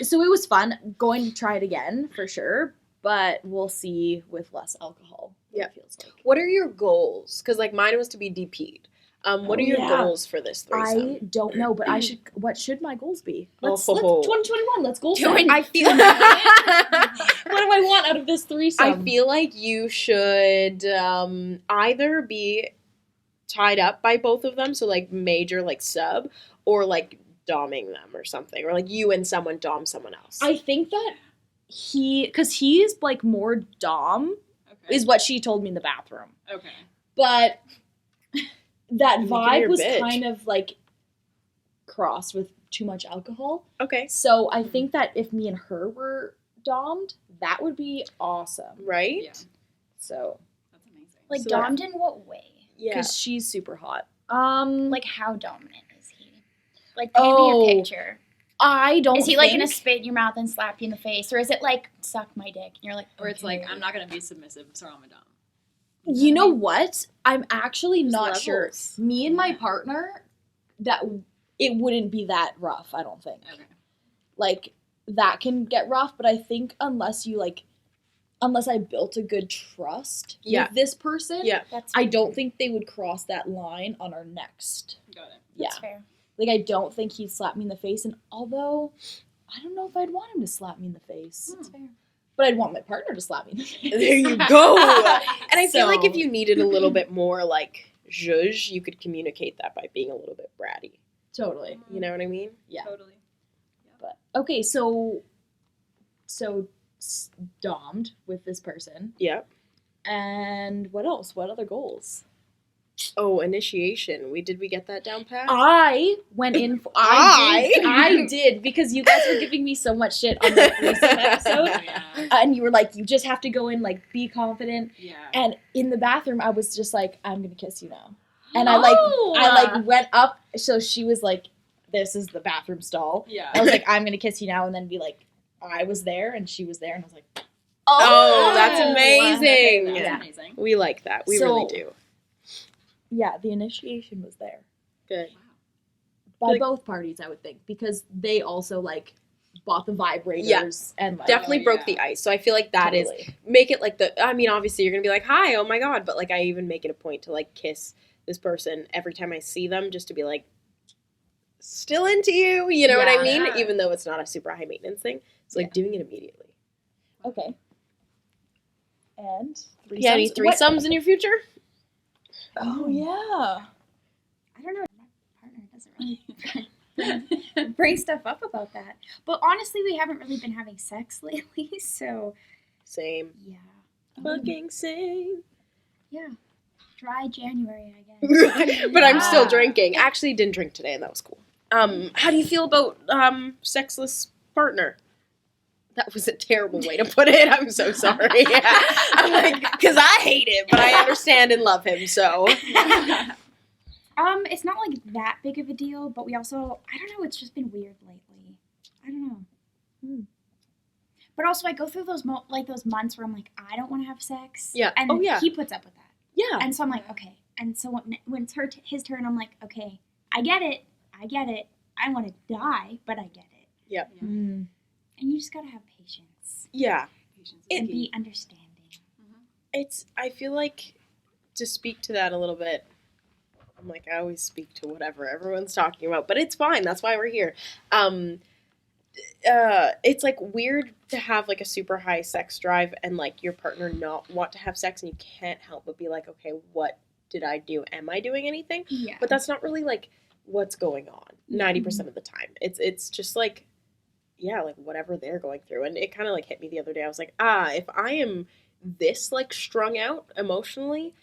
S1: so it was fun. Going to try it again for sure, but we'll see with less alcohol. What
S2: Yeah.
S1: it feels like.
S2: What are your goals? Because like mine was to be DP'd. What are your
S1: yeah.
S2: goals for this threesome?
S1: I don't know, but I should. What should my goals be? Let's
S2: Oh.
S1: 2021. Let's goal set.
S2: I feel.
S1: What do I want out of this threesome?
S2: I feel like you should either be tied up by both of them, so like major like sub, or like doming them or something, or like you and someone dom someone else.
S1: I think that because he's like more dom
S3: Okay.
S1: is what she told me in the bathroom,
S3: Okay.
S1: but that
S2: Making her
S1: vibe was
S2: bitch.
S1: kind of like crossed with too much alcohol.
S2: Okay.
S1: So I think that if me and her were domed, that would be awesome.
S2: Right?
S3: Yeah.
S1: So
S3: That's amazing.
S5: Like
S2: So-
S5: domed in what way?
S2: Yeah.
S1: because she's super hot.
S5: Like how dominant is he? Like paint me
S1: Oh.
S5: a picture.
S1: I don't.
S5: Is he like gonna
S1: think-
S5: spit in your mouth and slap you in the face, or is it like suck my dick and you're like,
S3: Or it's like,
S5: okay.
S3: I'm not going to be submissive, so I'm a dom.
S1: You know what? I'm actually
S2: There's
S1: not sure.
S2: levels.
S1: Me and my
S3: Yeah.
S1: partner, that it wouldn't be that rough. I don't think.
S3: Okay.
S1: Like that can get rough, but I think unless I built a good trust
S2: Yeah.
S1: with this person,
S2: Yeah.
S5: That's
S1: I don't think they would cross that line on our next.
S3: Got it.
S1: Yeah,
S5: that's fair.
S1: like I don't think he'd slap me in the face, and although I don't know if I'd want him to slap me in the face,
S5: That's fair.
S1: but I'd want my partner to slap me in the face.
S2: There you go. And I feel like if
S1: So-
S2: you needed a little bit more like zhuzh, you could communicate that by being a little bit bratty.
S1: Totally.
S2: You know what I mean?
S1: Yeah.
S3: Totally.
S1: But okay, so domed with this person,
S2: Yep.
S1: and what else? What other goals?
S2: Oh, initiation. We get that down pat?
S1: I went in. I did because you guys were giving me so much shit on the threesome episode,
S3: Yeah.
S1: and you were like, you just have to go in, like, be confident.
S3: Yeah.
S1: And in the bathroom, I was just like, I'm gonna kiss you now, and I went up. So she was like, this is the bathroom stall.
S3: Yeah.
S1: I was like, I'm gonna kiss you now, and then be like, I was there, and she was there, and I was like,
S2: Oh, that's
S1: Oh,
S2: amazing.
S3: That's
S1: Yeah.
S3: amazing.
S2: We like that. We
S1: So-
S2: really do.
S1: yeah, the initiation was there.
S2: Good.
S1: By
S2: Like-
S1: both parties, I would think, because they also like bought the vibrators and like
S2: Definitely broke
S3: yeah.
S2: the ice. So I feel like that is
S1: totally.
S2: make it like I mean, obviously you're gonna be like, hi, oh my god, but like I even make it a point to like kiss this person every time I see them, just to be like, still into you, you know what I
S1: Yeah.
S2: mean?
S3: Yeah.
S2: Even though it's not a super high maintenance thing. It's like doing it immediately.
S1: Okay. And threesomes.
S2: Yeah, any threesomes in your future?
S1: Oh yeah.
S5: I don't know. My partner doesn't really bring stuff up about that. But honestly, we haven't really been having sex lately, so
S2: Same.
S5: yeah.
S2: Fucking same.
S5: Yeah. Dry January, I guess.
S2: But I'm still
S1: Yeah.
S2: drinking. Actually didn't drink today and that was cool. How do you feel about sexless partner? That was a terrible way to put it. I'm so sorry. I'm like, because I hate it, but I understand and love him, so.
S5: It's not like that big of a deal, but we also, I don't know, it's just been weird lately. I don't know. But also, I go through those those months where I'm like, I don't want to have sex.
S2: Yeah.
S5: And
S2: Oh, yeah.
S5: he puts up with that.
S2: Yeah.
S5: And so I'm like, okay. And so when it's his turn, I'm like, okay, I get it. I want to die, but I get it.
S1: Mm.
S5: And you just gotta have patience
S2: Yeah.
S3: Patience is
S5: and
S3: key.
S5: be understanding.
S2: I feel like, to speak to that a little bit, I'm like, I always speak to whatever everyone's talking about, but it's fine. That's why we're here. It's like weird to have like a super high sex drive and like your partner not want to have sex and you can't help but be like, okay, what did I do? Am I doing anything?
S5: Yeah.
S2: But that's not really like what's going on 90% of the time. It's just like, yeah, like whatever they're going through. And it kind of like hit me the other day. I was like, if I am this like strung out emotionally,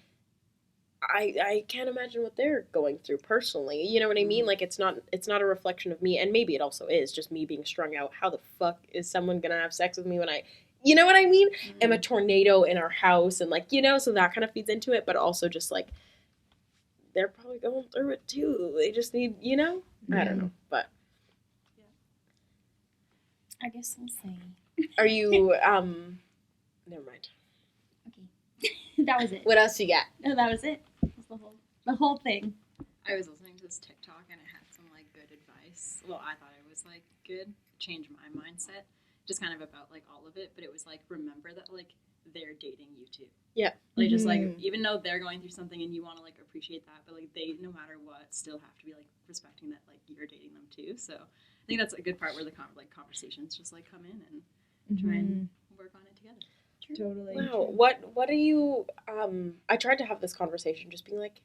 S2: I can't imagine what they're going through personally. You know what I mean? Like it's not a reflection of me, and maybe it also is just me being strung out. How the fuck is someone gonna have sex with me when you know what I mean? Am a tornado in our house, and like, you know, so that kind of feeds into it, but also just like they're probably going through it too. They just need, you know? I don't know. But
S5: I guess we'll see.
S2: are you never mind.
S5: That was it.
S2: What else you got?
S5: No, that was it. That was the whole thing.
S3: I was listening to this TikTok and it had some like good advice. Well, I thought it was like good, change my mindset, just kind of about like all of it. But it was like, remember that like they're dating you too.
S2: Yeah.
S3: Like just like, even though they're going through something and you want to like appreciate that, but like they, no matter what, still have to be like respecting that like you're dating them too. So I think that's a good part where the conversations just like come in and try and work on it together.
S1: Totally.
S2: Wow. What are you I tried to have this conversation just being like,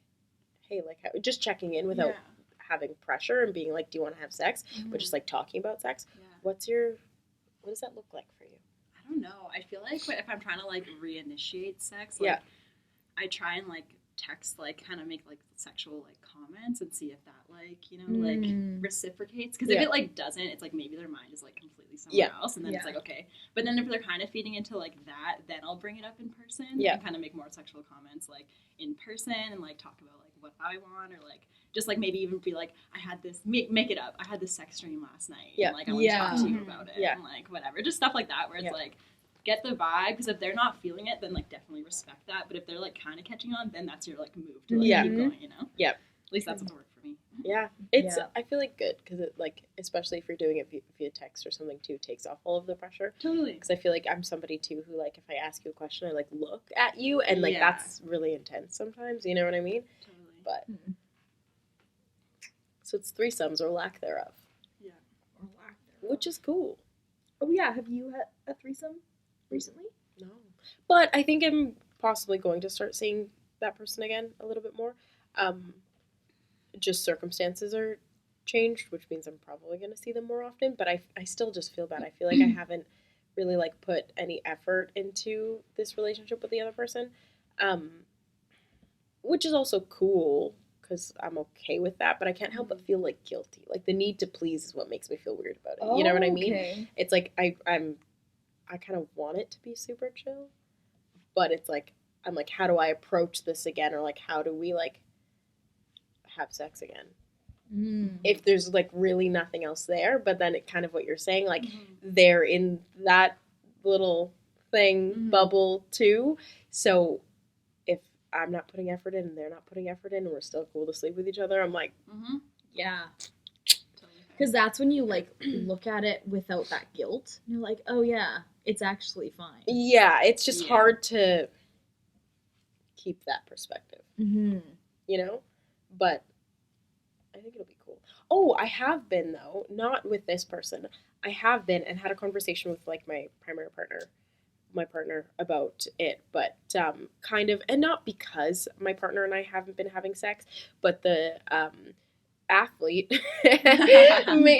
S2: hey, like just checking in without having pressure and being like, do you want to have sex? But just like talking about sex.
S3: Yeah.
S2: What does that look like for you?
S3: I don't know. I feel like if I'm trying to like reinitiate sex, like I try and like text, like kind of make like sexual like comments and see if that like, you know, like reciprocates. Because if it like doesn't, it's like maybe their mind is like completely somewhere else, and then it's like okay. But then if they're kind of feeding into like that, then I'll bring it up in person and kind of make more sexual comments like in person and like talk about like what I want, or like just like maybe even be like, I had this make it up. I had this sex dream last night. And, like I want to talk to you about it. And like whatever, just stuff like that where it's like, get the vibe, because if they're not feeling it, then like definitely respect that. But if they're like kind of catching on, then that's your like move to like keep going, you know?
S2: Yep.
S3: At least that's what's worked for me.
S2: Yeah, it's I feel like good because it like, especially if you're doing it via text or something too, takes off all of the pressure.
S3: Totally.
S2: Because I feel like I'm somebody too who like if I ask you a question, I like look at you and like that's really intense sometimes. You know what I mean?
S3: Totally.
S2: But so it's threesomes or lack thereof.
S3: Yeah.
S1: Or lack thereof.
S2: Which is cool.
S1: Oh yeah, have you had a threesome recently?
S2: No. But I think I'm possibly going to start seeing that person again a little bit more. Just circumstances are changed, which means I'm probably going to see them more often. But I still just feel bad. I feel like I haven't really like put any effort into this relationship with the other person, which is also cool because I'm okay with that. But I can't help but feel like guilty. Like the need to please is what makes me feel weird about it. You know what I mean?
S1: Okay.
S2: It's like I kind of want it to be super chill, but it's like I'm like, how do I approach this again, or like how do we like have sex again if there's like really nothing else there? But then it kind of what you're saying, like they're in that little thing bubble too, so if I'm not putting effort in and they're not putting effort in and we're still cool to sleep with each other, I'm like,
S3: Mm-hmm.
S1: Yeah.
S3: Totally.
S1: Because that's when you like look at it without that guilt. You're like, oh yeah, it's actually fine.
S2: yeah, it's just
S3: Yeah.
S2: hard to keep that perspective,
S1: Mm-hmm.
S2: you know? But I think it'll be cool. Oh, I have been, though, not with this person. I have been and had a conversation with, like, my primary partner, my partner, about it, but kind of, and not because my partner and I haven't been having sex, but the athlete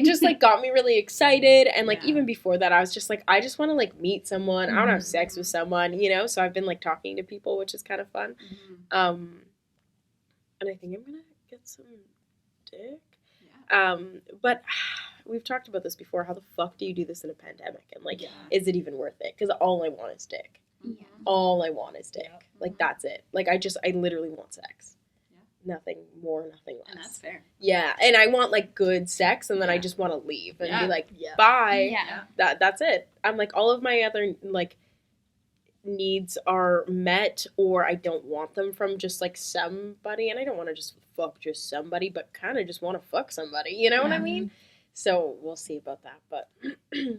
S2: just like got me really excited, and like
S3: Yeah.
S2: even before that I was just like, I just want to like meet someone. I want to have sex with someone, you know, so I've been like talking to people, which is kind of fun.
S3: Mm-hmm.
S2: And I think I'm gonna get some dick.
S3: Yeah.
S2: But we've talked about this before. How the fuck do you do this in a pandemic? And like,
S3: Yeah.
S2: is it even worth it? Because all I want is dick.
S5: Yeah.
S2: All I want is dick.
S1: Yep.
S2: Like
S3: Mhm.
S2: that's it. Like I literally want sex.
S3: Yeah.
S2: Nothing more, nothing less.
S3: And that's fair.
S2: Yeah, and I want like good sex, and then I
S3: Yeah.
S2: just want to leave and
S3: Yeah.
S2: be like,
S1: Yeah.
S2: bye.
S5: Yeah.
S2: That's it. I'm like, all of my other like needs are met, or I don't want them from just like somebody, and I don't want to just fuck just somebody, but kind of just want to fuck somebody. You know what I
S1: Yeah.
S2: mean? So we'll see about that, but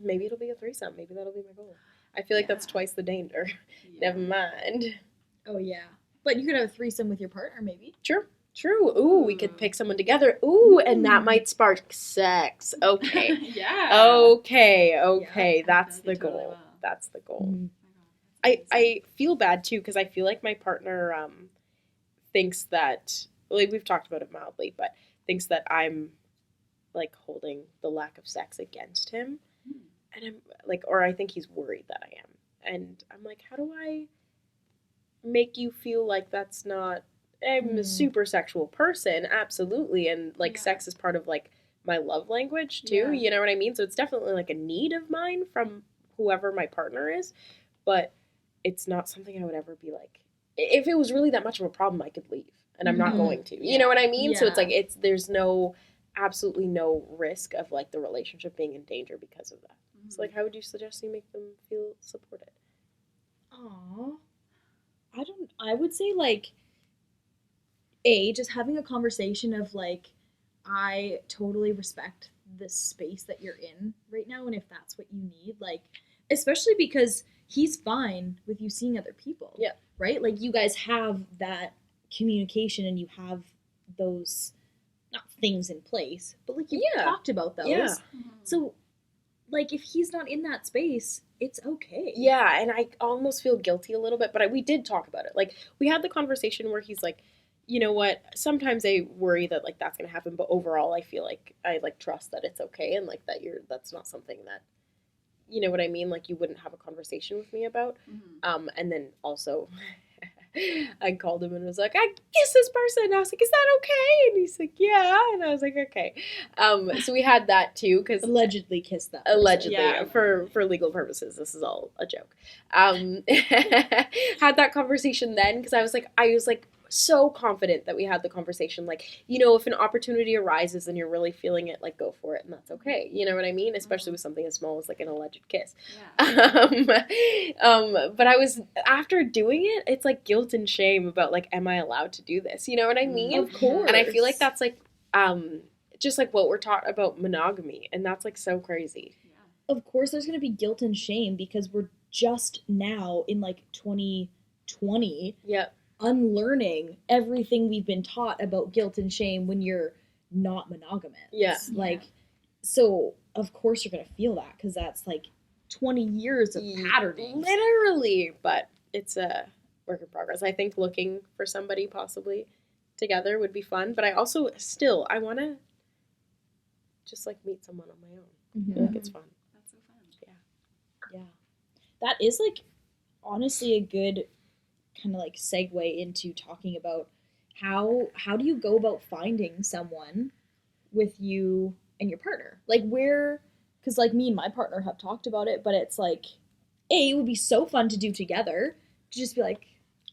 S2: maybe it'll be a threesome. Maybe that'll be my goal. I feel like that's
S3: Yeah.
S2: twice the danger.
S3: Yeah.
S2: Never mind.
S1: Oh yeah. But you could have a threesome with your partner, maybe.
S2: True. Ooh, we could pick someone together. Ooh, and that might spark sex. Okay.
S3: Yeah.
S2: Okay. That's
S3: That'd be
S2: the goal.
S3: totally well.
S2: That's the goal.
S1: Mm-hmm.
S3: Oh my God, that's amazing.
S2: I feel bad too because I feel like my partner thinks that, like we've talked about it mildly, but thinks that I'm like holding the lack of sex against him, and I'm like, or I think he's worried that I am, and I'm like, how do I make you feel like that's not? I'm a super sexual person, absolutely, and like
S3: Yeah.
S2: sex is part of like my love language too.
S3: Yeah.
S2: You know what I mean? So it's definitely like a need of mine from whoever my partner is, but it's not something I would ever be like. If it was really that much of a problem, I could leave, and I'm not
S1: Mhm.
S2: going to. You know what I mean? So it's
S1: Yeah.
S2: like there's absolutely no risk of like the relationship being in danger because of that. So like, how would you suggest you make them feel supported?
S1: Aw. I would say like just having a conversation of like, I totally respect the space that you're in right now, and if that's what you need, like, especially because he's fine with you seeing other people.
S2: Yeah.
S1: Right? Like you guys have that communication and you have those not things in place, but like you've
S2: Yeah.
S1: talked about those.
S2: Yeah.
S3: Mhm.
S1: So like if he's not in that space, it's okay.
S2: Yeah, and I almost feel guilty a little bit, but we did talk about it. Like, we had the conversation where he's like, you know what, sometimes I worry that, like, that's going to happen, but overall I feel like I, like, trust that it's okay and, like, that's not something that, you know what I mean? Like, you wouldn't have a conversation with me about.
S3: Mhm.
S2: And then also, I called him and was like, I kissed this person. And I was like, is that okay? And he's like, yeah. And I was like, okay. So we had that too, because
S1: Allegedly kissed that person.
S2: allegedly,
S3: Yeah.
S2: for legal purposes, this is all a joke. Had that conversation then because I was like so confident that we had the conversation. Like, you know, if an opportunity arises and you're really feeling it, like, go for it, and that's okay. You know what I mean? Especially with something as small as like an alleged kiss.
S3: Yeah.
S2: But I was, after doing it, it's like guilt and shame about like, am I allowed to do this? You know what I mean?
S1: Of course.
S2: And I feel like that's like just like what we're taught about monogamy, and that's like so crazy.
S3: Yeah.
S1: Of course there's going to be guilt and shame because we're just now in like 2020
S2: Yep.
S1: unlearning everything we've been taught about guilt and shame when you're not monogamous.
S2: Yeah.
S1: Like, so of course you're going to feel that because that's like 20 years of patterning.
S2: Literally, but it's a work in progress. I think looking for somebody possibly together would be fun, but I also I want to just like meet someone on my own. I feel like it's fun.
S3: That's so fun.
S1: Yeah. That is like honestly a good kind of like segue into talking about how do you go about finding someone with you and your partner? Like where, because like me and my partner have talked about it, but it's like, it would be so fun to do together to just be like,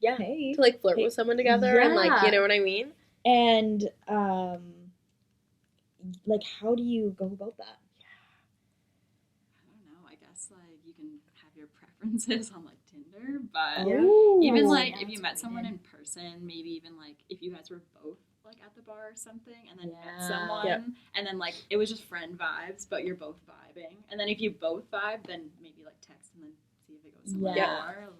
S2: Yeah.
S1: hey.
S2: To like flirt with someone together and like,
S1: Yeah.
S2: you know what I mean?
S1: And like how do you go about that?
S3: I don't know. I guess like you can have your preferences on like Tinder together, but
S1: Oh,
S3: even like
S5: yeah,
S3: if you
S5: that's
S3: met
S5: what we
S3: someone
S5: did.
S3: in person, maybe even like if you guys were both like at the bar or something, and then
S1: Yeah.
S3: met someone,
S2: Yep.
S3: and then like it was just friend vibes, but you're both vibing, and then if you both vibe, then maybe like text and then see if it goes somewhere
S1: Yeah.
S3: more, or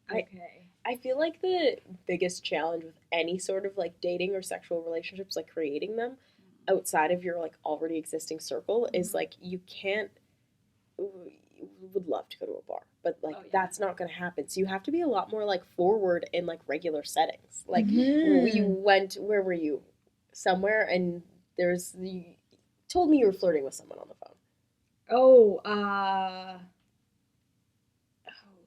S3: whatever.
S1: Okay.
S2: I feel like the biggest challenge with any sort of like dating or sexual relationships, like creating them outside of your like already existing circle, is like you can't. Would love to go to a bar, but like
S3: Oh, yeah.
S2: that's not going to happen. So you have to be a lot more like forward in like regular settings. Like
S1: Mhm.
S2: you went, where were you? Somewhere, and you told me you were flirting with someone on the phone.
S1: Oh,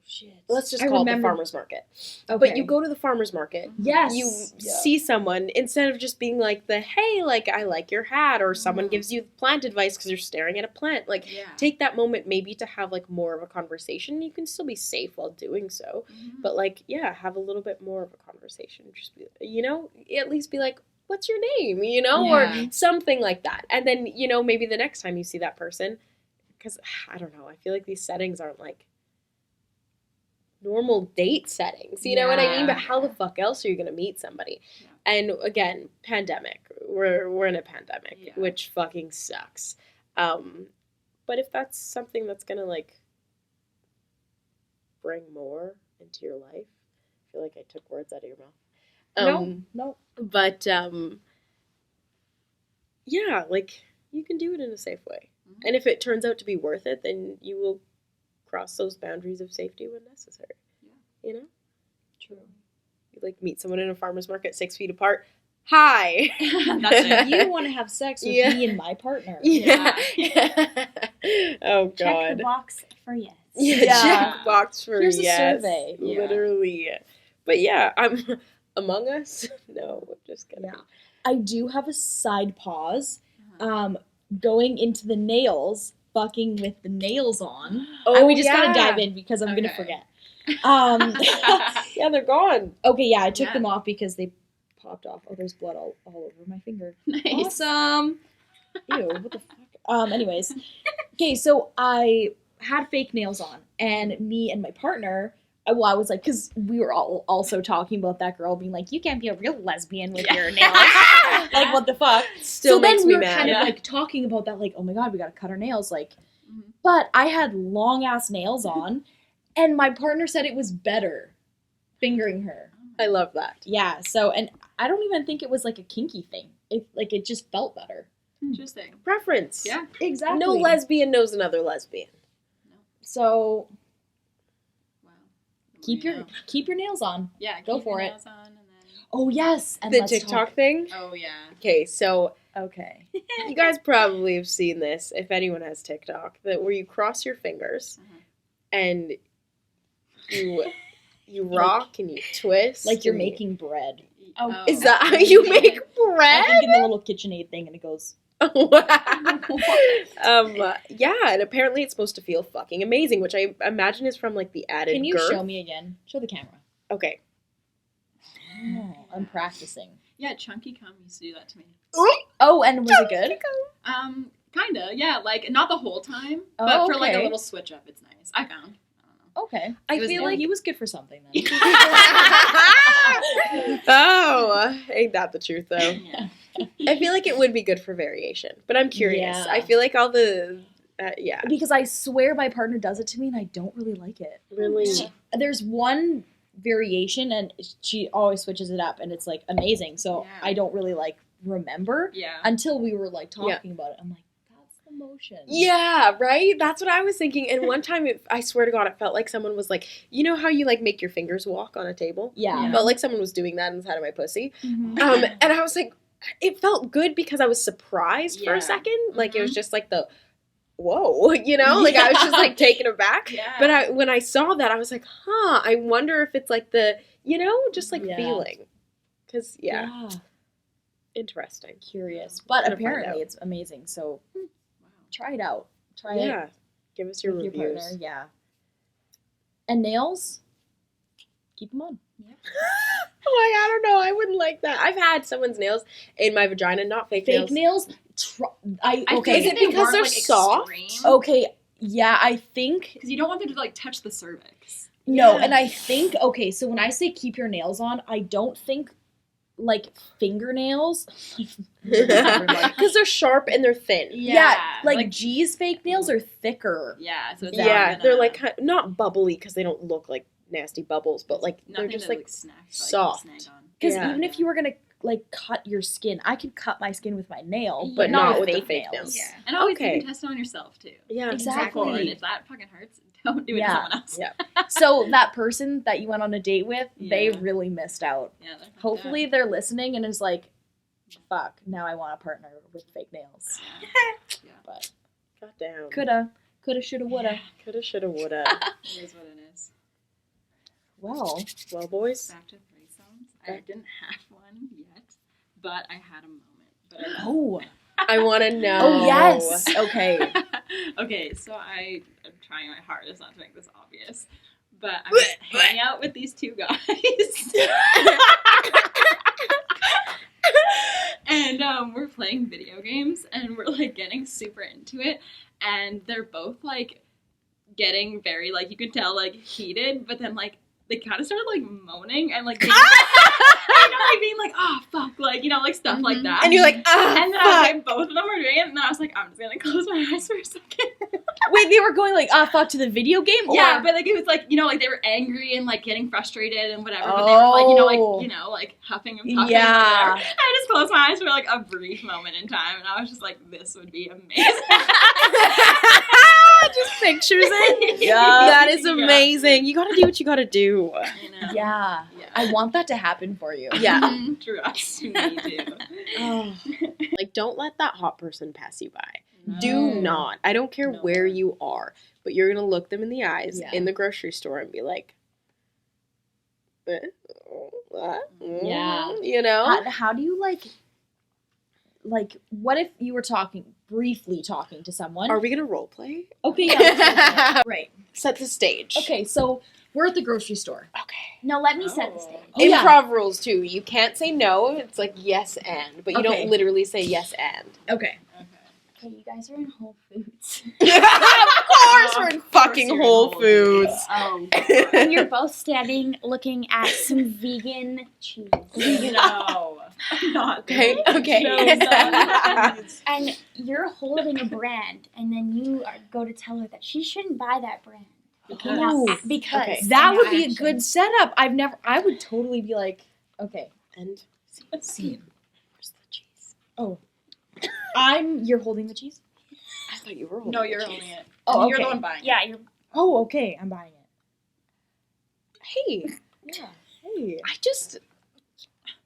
S1: shit.
S2: Let's just
S1: I
S2: call it the
S1: remember-
S2: farmer's market.
S1: Okay.
S2: But you go to the farmer's market.
S1: Yes.
S2: You
S1: Yeah.
S2: see someone, instead of just being like hey, like I like your hat, or someone gives you plant advice because you're staring at a plant. Like
S3: Yeah.
S2: take that moment maybe to have like more of a conversation. You can still be safe while doing so, but like have a little bit more of a conversation. Just be, at least be like, what's your name,
S3: Yeah.
S2: or something like that. And then maybe the next time you see that person, because I don't know, I feel like these settings aren't like normal date settings, you know what I mean? But how the fuck else are you gonna meet somebody?
S3: Yeah.
S2: And again, pandemic. We're in a pandemic,
S3: Yeah.
S2: which fucking sucks. But if that's something that's gonna like bring more into your life, I feel like I took words out of your mouth.
S1: No.
S2: But yeah, like you can do it in a safe way.
S3: Mhm.
S2: And if it turns out to be worth it, then you will cross those boundaries of safety when necessary.
S3: Yeah.
S1: True.
S2: You like meet someone in a farmer's market 6 feet apart. Hi.
S3: That's it.
S1: You want to have sex with
S2: Yeah.
S1: me and my partner?
S2: Yeah. Oh
S5: Check
S2: God.
S5: the box for yes.
S2: Yeah,
S1: Yeah.
S2: check box for
S1: Here's a
S2: yes.
S1: survey.
S3: Yeah.
S2: Literally. But yeah, I'm Among Us. No, I'm just kidding.
S1: Yeah. I do have a side pause.
S3: Uh-huh.
S1: Going into the nails, fucking with the nails on.
S2: Oh,
S1: And we just
S2: yeah.
S1: gotta dive in because I'm gonna
S3: Okay.
S1: forget.
S2: Yeah, they're gone.
S1: Okay, yeah, I took
S3: Yeah.
S1: them off because they popped off. Oh, there's blood all over my finger.
S3: Nice.
S1: Awesome. Ew, what the fuck? Anyways. Okay, so I had fake nails on, and me and my partner, I was like, because we were all also talking about that girl being like, you can't be a real lesbian with your nails. Like, what the fuck?
S2: Still
S1: so
S2: makes
S1: then
S2: me
S1: we were
S2: mad.
S1: kind
S3: Yeah.
S1: of like talking about that, like, oh my god, we gotta cut our nails, like.
S3: Mhm.
S1: But I had long ass nails on, and my partner said it was better fingering her.
S2: I love that.
S1: Yeah. So, and I don't even think it was like a kinky thing. It just felt better.
S3: Interesting.
S2: Preference.
S3: Yeah.
S1: Exactly.
S2: No lesbian knows another lesbian.
S1: So
S3: Wow.
S1: keep
S3: Well,
S1: your
S3: you know.
S1: keep your nails on.
S3: Yeah.
S1: go
S3: keep
S1: for
S3: your
S1: it.
S3: nails on and then.
S1: Oh yes, and
S2: The
S1: let's
S2: TikTok
S1: talk.
S2: thing.
S3: Oh yeah.
S2: Okay, so
S1: Okay.
S2: you guys probably have seen this, if anyone has TikTok, that where you cross your fingers
S3: Mhm.
S2: and you rock and you twist.
S1: Like you're
S2: and you-
S1: making bread.
S5: Oh,
S2: Is that how you make
S1: I
S2: bread?
S1: think in the little KitchenAid thing, and it goes.
S2: Yeah, and apparently it's supposed to feel fucking amazing, which I imagine is from like the added
S1: Can you
S2: girth.
S1: show me again? Show the camera.
S2: Okay.
S1: Oh, I'm practicing.
S3: Yeah, Chunky Cum used to do that to me.
S1: Oh, and was it good?
S3: Kinda. Yeah, like not the whole time,
S1: Oh,
S3: but for like a
S1: okay.
S3: little switch up, it's nice. I found. I
S1: Okay.
S2: I
S3: It was
S2: feel
S3: new.
S2: like
S1: he was good for something then.
S3: don't know.
S2: Oh, ain't that the truth though?
S3: Yeah.
S2: I feel like it would be good for variation, but I'm curious.
S1: Yeah.
S2: I feel like all the yeah,
S1: Because I swear my partner does it to me, and I don't really like it.
S2: really.
S3: Yeah.
S1: There's one variation, and she always switches it up, and it's like amazing. So
S3: Yeah.
S1: I don't really like remember
S3: Yeah.
S1: until we were like
S2: Yeah.
S1: talking about it. I'm like, that's the motion.
S2: Yeah, right? That's what I was thinking. And one time, I swear to God, it felt like someone was like, you know how you like make your fingers walk on a table?
S1: Yeah.
S2: It felt like someone was doing that inside of my pussy.
S1: Mhm.
S2: And I was like, it felt good because I was surprised for
S3: Yeah.
S2: a second. Like it was
S3: Mhm.
S2: just like the, whoa, like I was just like taken aback.
S3: Yeah.
S2: But when I saw that, I was like, huh, I wonder if it's like the, just like
S1: Yeah.
S2: feeling. Because, yeah, interesting.
S1: Curious. But
S2: Gonna find
S1: apparently
S2: out.
S1: it's amazing. So
S3: Wow.
S1: try it out. Try
S2: Yeah.
S1: it
S2: Give us your
S1: with your
S2: reviews.
S1: partner. Yeah. And nails, keep them on.
S2: I don't know. I wouldn't like that. I've had someone's nails in my vagina, not fake,
S1: Fake
S2: nails.
S1: nails, I
S2: Is it
S3: they
S2: because
S3: weren't,
S2: they're
S3: like,
S2: soft?
S3: extreme.
S1: okay. Yeah, I think
S3: Because you don't want them to like touch the cervix.
S1: No,
S2: Yeah.
S1: and I think, okay, so when I say keep your nails on, I don't think like fingernails.
S2: Because they're sharp and they're thin.
S1: Yeah, like G's fake nails are thicker.
S3: Yeah, so it's
S2: Yeah,
S3: not
S2: they're
S3: gonna-
S2: like not bubbly because they don't look like nasty bubbles, but like they're
S3: nothing
S2: just
S3: to,
S2: like
S3: snag,
S2: soft.
S3: snag on.
S1: Because
S2: Yeah.
S1: even if you were gonna like cut your skin, I could cut my skin with my nail,
S2: But
S1: but
S2: not
S1: not
S2: with
S1: with
S2: the
S1: fake
S2: fake
S1: nails.
S2: nails.
S3: And always
S2: Okay.
S3: you can test it on yourself too.
S2: yeah.
S1: Exactly.
S3: And if that fucking hurts, don't do it
S1: Yeah.
S3: to someone else.
S2: Yeah.
S1: So that person that you went on a date with, they
S3: Yeah.
S1: really missed out.
S3: Yeah, they're fucked
S1: Hopefully
S3: up.
S1: they're listening and is like, fuck, now I want a partner with fake nails.
S3: Yeah.
S1: But
S2: Goddamn.
S1: coulda, shoulda, woulda.
S2: Coulda, shoulda, woulda.
S3: It is what it is.
S1: Well,
S2: Well, boys.
S3: Back to threesomes. I didn't have one yet, but I had a moment. But I
S1: oh,
S2: I want to know.
S1: oh yes, okay.
S3: Okay, so I'm trying my hardest not to make this obvious, but I was hanging out with these two guys, and we're playing video games, and we're like getting super into it, and they're both like getting very like you could tell like heated, but then like they kind of started like moaning and like being, like being like oh fuck like like stuff like that,
S2: And you're like,
S3: and then I was
S2: fuck.
S3: like, both of them were doing it, and then I was like, I'm just gonna close my eyes for a second.
S1: Wait, they were going like, fuck to the video game? Or?
S3: Yeah, but like it was like like they were angry and like getting frustrated and whatever, but they were like like huffing and puffing.
S1: Yeah.
S3: And whatever. I just closed my eyes for like a brief moment in time, and I was just like, this would be amazing.
S2: Just pictures it.
S1: Yeah.
S2: That is amazing. You gotta do what you gotta do.
S3: You know?
S1: Yeah.
S3: Yeah.
S1: I want that to happen for you.
S2: Yeah.
S3: Trust me, too.
S2: Like, don't let that hot person pass you by.
S3: No.
S2: Do not. I don't care
S3: No.
S2: where you are, but you're gonna look them in the eyes
S1: Yeah.
S2: in the grocery store and be like, what?
S1: Yeah.
S2: You know?
S1: How do you like, what if you were briefly talking to someone?
S2: Are we gonna role play?
S1: Okay, yeah. Right.
S2: Set the stage.
S1: Okay, so we're at the grocery store.
S2: Okay.
S5: No, let me set the stage.
S1: Oh, yeah.
S2: Improv rules too. You can't say no. It's like yes and, but you
S1: Okay.
S2: don't literally say yes and.
S1: Okay.
S5: Okay, you guys are in Whole Foods.
S2: Of course, we're in fucking
S3: you're in
S2: Whole
S3: Whole
S2: Foods.
S3: Oh,
S5: And you're both standing looking at some vegan cheese.
S3: no. Not
S2: Okay. Okay.
S3: No,
S5: And you're holding a brand, and then you go to tell her that she shouldn't buy that brand.
S3: Because-
S5: Now,
S1: Ooh,
S5: because
S2: okay.
S1: That
S5: now
S1: would be a
S5: action.
S1: good setup. I would totally be like, okay,
S2: And
S1: scene.
S2: where's the cheese?
S1: You're holding the cheese?
S2: I thought you were holding.
S3: No,
S2: the
S3: you're
S2: cheese.
S3: holding it.
S1: Oh,
S3: And You're the
S1: okay.
S3: one buying it.
S5: Yeah, you're.
S1: Oh, okay, I'm buying it.
S2: Hey,
S1: Yeah. Hey.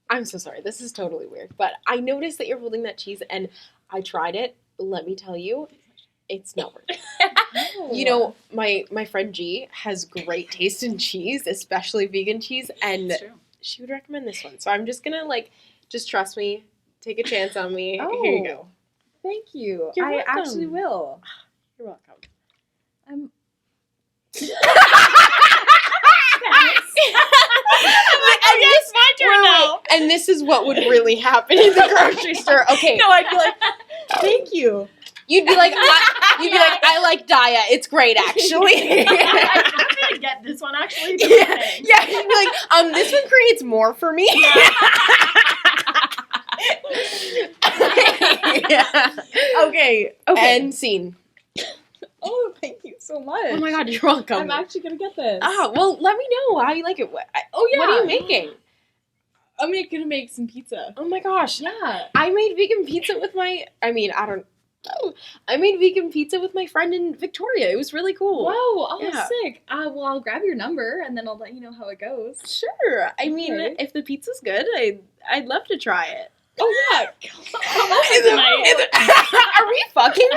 S2: I'm so sorry. This is totally weird, but I noticed that you're holding that cheese, and I tried it. Let me tell you, it's not worth it. You know, my friend G has great taste in cheese, especially vegan cheese, and
S3: It's true.
S2: she would recommend this one. So I'm just gonna just trust me, take a chance on me.
S1: Oh.
S2: Here you go.
S1: Thank you.
S2: You're
S1: I
S2: welcome.
S1: actually will.
S2: You're welcome.
S1: I'm.
S2: It's my turn now. And this is what would really happen in the grocery store. Okay,
S1: No, I'd be like, thank you.
S2: you'd be like, I like Daya. It's great, actually.
S3: I'm gonna get this one actually.
S2: Yeah, you'd be like, this one creates more for me. Yeah.
S1: Okay.
S2: End scene.
S1: Oh, thank you so much.
S2: Oh my god, you're welcome.
S1: I'm actually gonna get this.
S2: Well, let me know how you like it. What are you making?
S1: I'm gonna make some pizza.
S2: Oh my gosh.
S1: Yeah.
S2: I made vegan pizza with I made vegan pizza with my friend in Victoria. It was really cool.
S1: Wow. Oh,
S2: Yeah.
S1: sick. Well, I'll grab your number and then I'll let you know how it goes.
S2: Sure. I mean,
S1: Okay.
S2: if the pizza's good, I'd love to try it.
S1: Oh yeah.
S2: Are we fucking?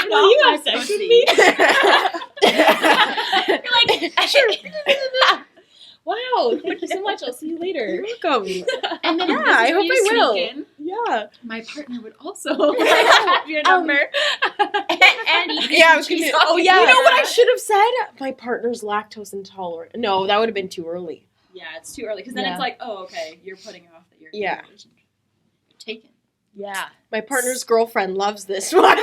S1: Will you have sex with me? Wow. Thank you so much. I'll see you later.
S2: You're welcome.
S3: And then
S2: Yeah, I hope I will.
S1: Yeah.
S3: My partner would also have your number.
S5: And
S2: Yeah, I was gonna.
S1: Oh, yeah.
S2: You know what I should have said? My partner's lactose intolerant. No, that would have been too early.
S3: Yeah, it's too early because then
S1: Yeah.
S3: it's like, oh, okay, you're putting off that you're
S2: Yeah.
S3: taken.
S1: Yeah.
S2: My partner's girlfriend loves this one.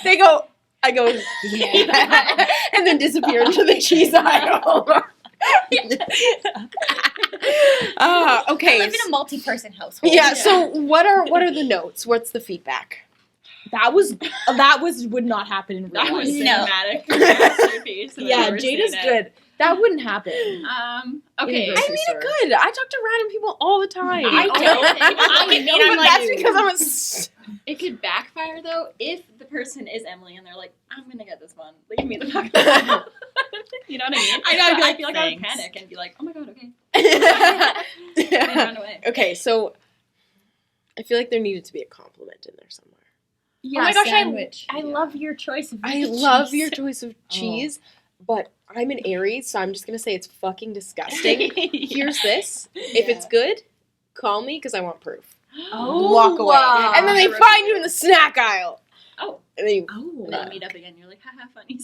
S2: They go, I go, yeah, and then disappear into the cheese aisle. Okay.
S5: I live in a multi-person household.
S2: Yeah. So what are the notes? What's the feedback?
S1: That would not happen in real
S3: That was
S1: life.
S5: No.
S3: cinematic masterpiece. I've
S1: Yeah,
S3: never
S1: Jada's
S3: seen it.
S1: good. That wouldn't happen.
S3: Okay.
S1: In
S2: I mean it good. I talk to random people all the time.
S3: I don't.
S5: I know,
S2: but
S5: I'm like,
S2: that's because I'm a.
S3: It could backfire though if the person is Emily and they're like, I'm gonna get this one. Leave me the fuck alone. You know what I mean?
S1: I know, I'd be like,
S3: I feel like I would
S1: "Thanks."
S3: panic and be like, oh my god, okay. And then run away.
S2: Okay, so I feel like there needed to be a compliment in there somewhere.
S1: Yeah,
S5: oh my gosh,
S1: sandwich.
S5: I love your choice of
S2: I love your choice of cheese, but I'm an Aries, so I'm just gonna say it's fucking disgusting. Here's this. If it's good, call me because I want proof. Walk away, and then they find you in the snack aisle.
S3: Oh.
S2: And then you
S1: Oh.
S3: And then meet up again. You're like, haha, funny.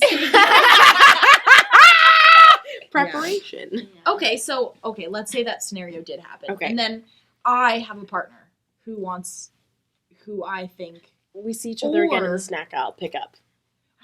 S2: preparation.
S3: Yeah.
S1: Okay, let's say that scenario did happen.
S2: Okay.
S1: And then I have a partner who I think,
S2: We see each other again in
S1: Or-
S2: the snack aisle. Pick up.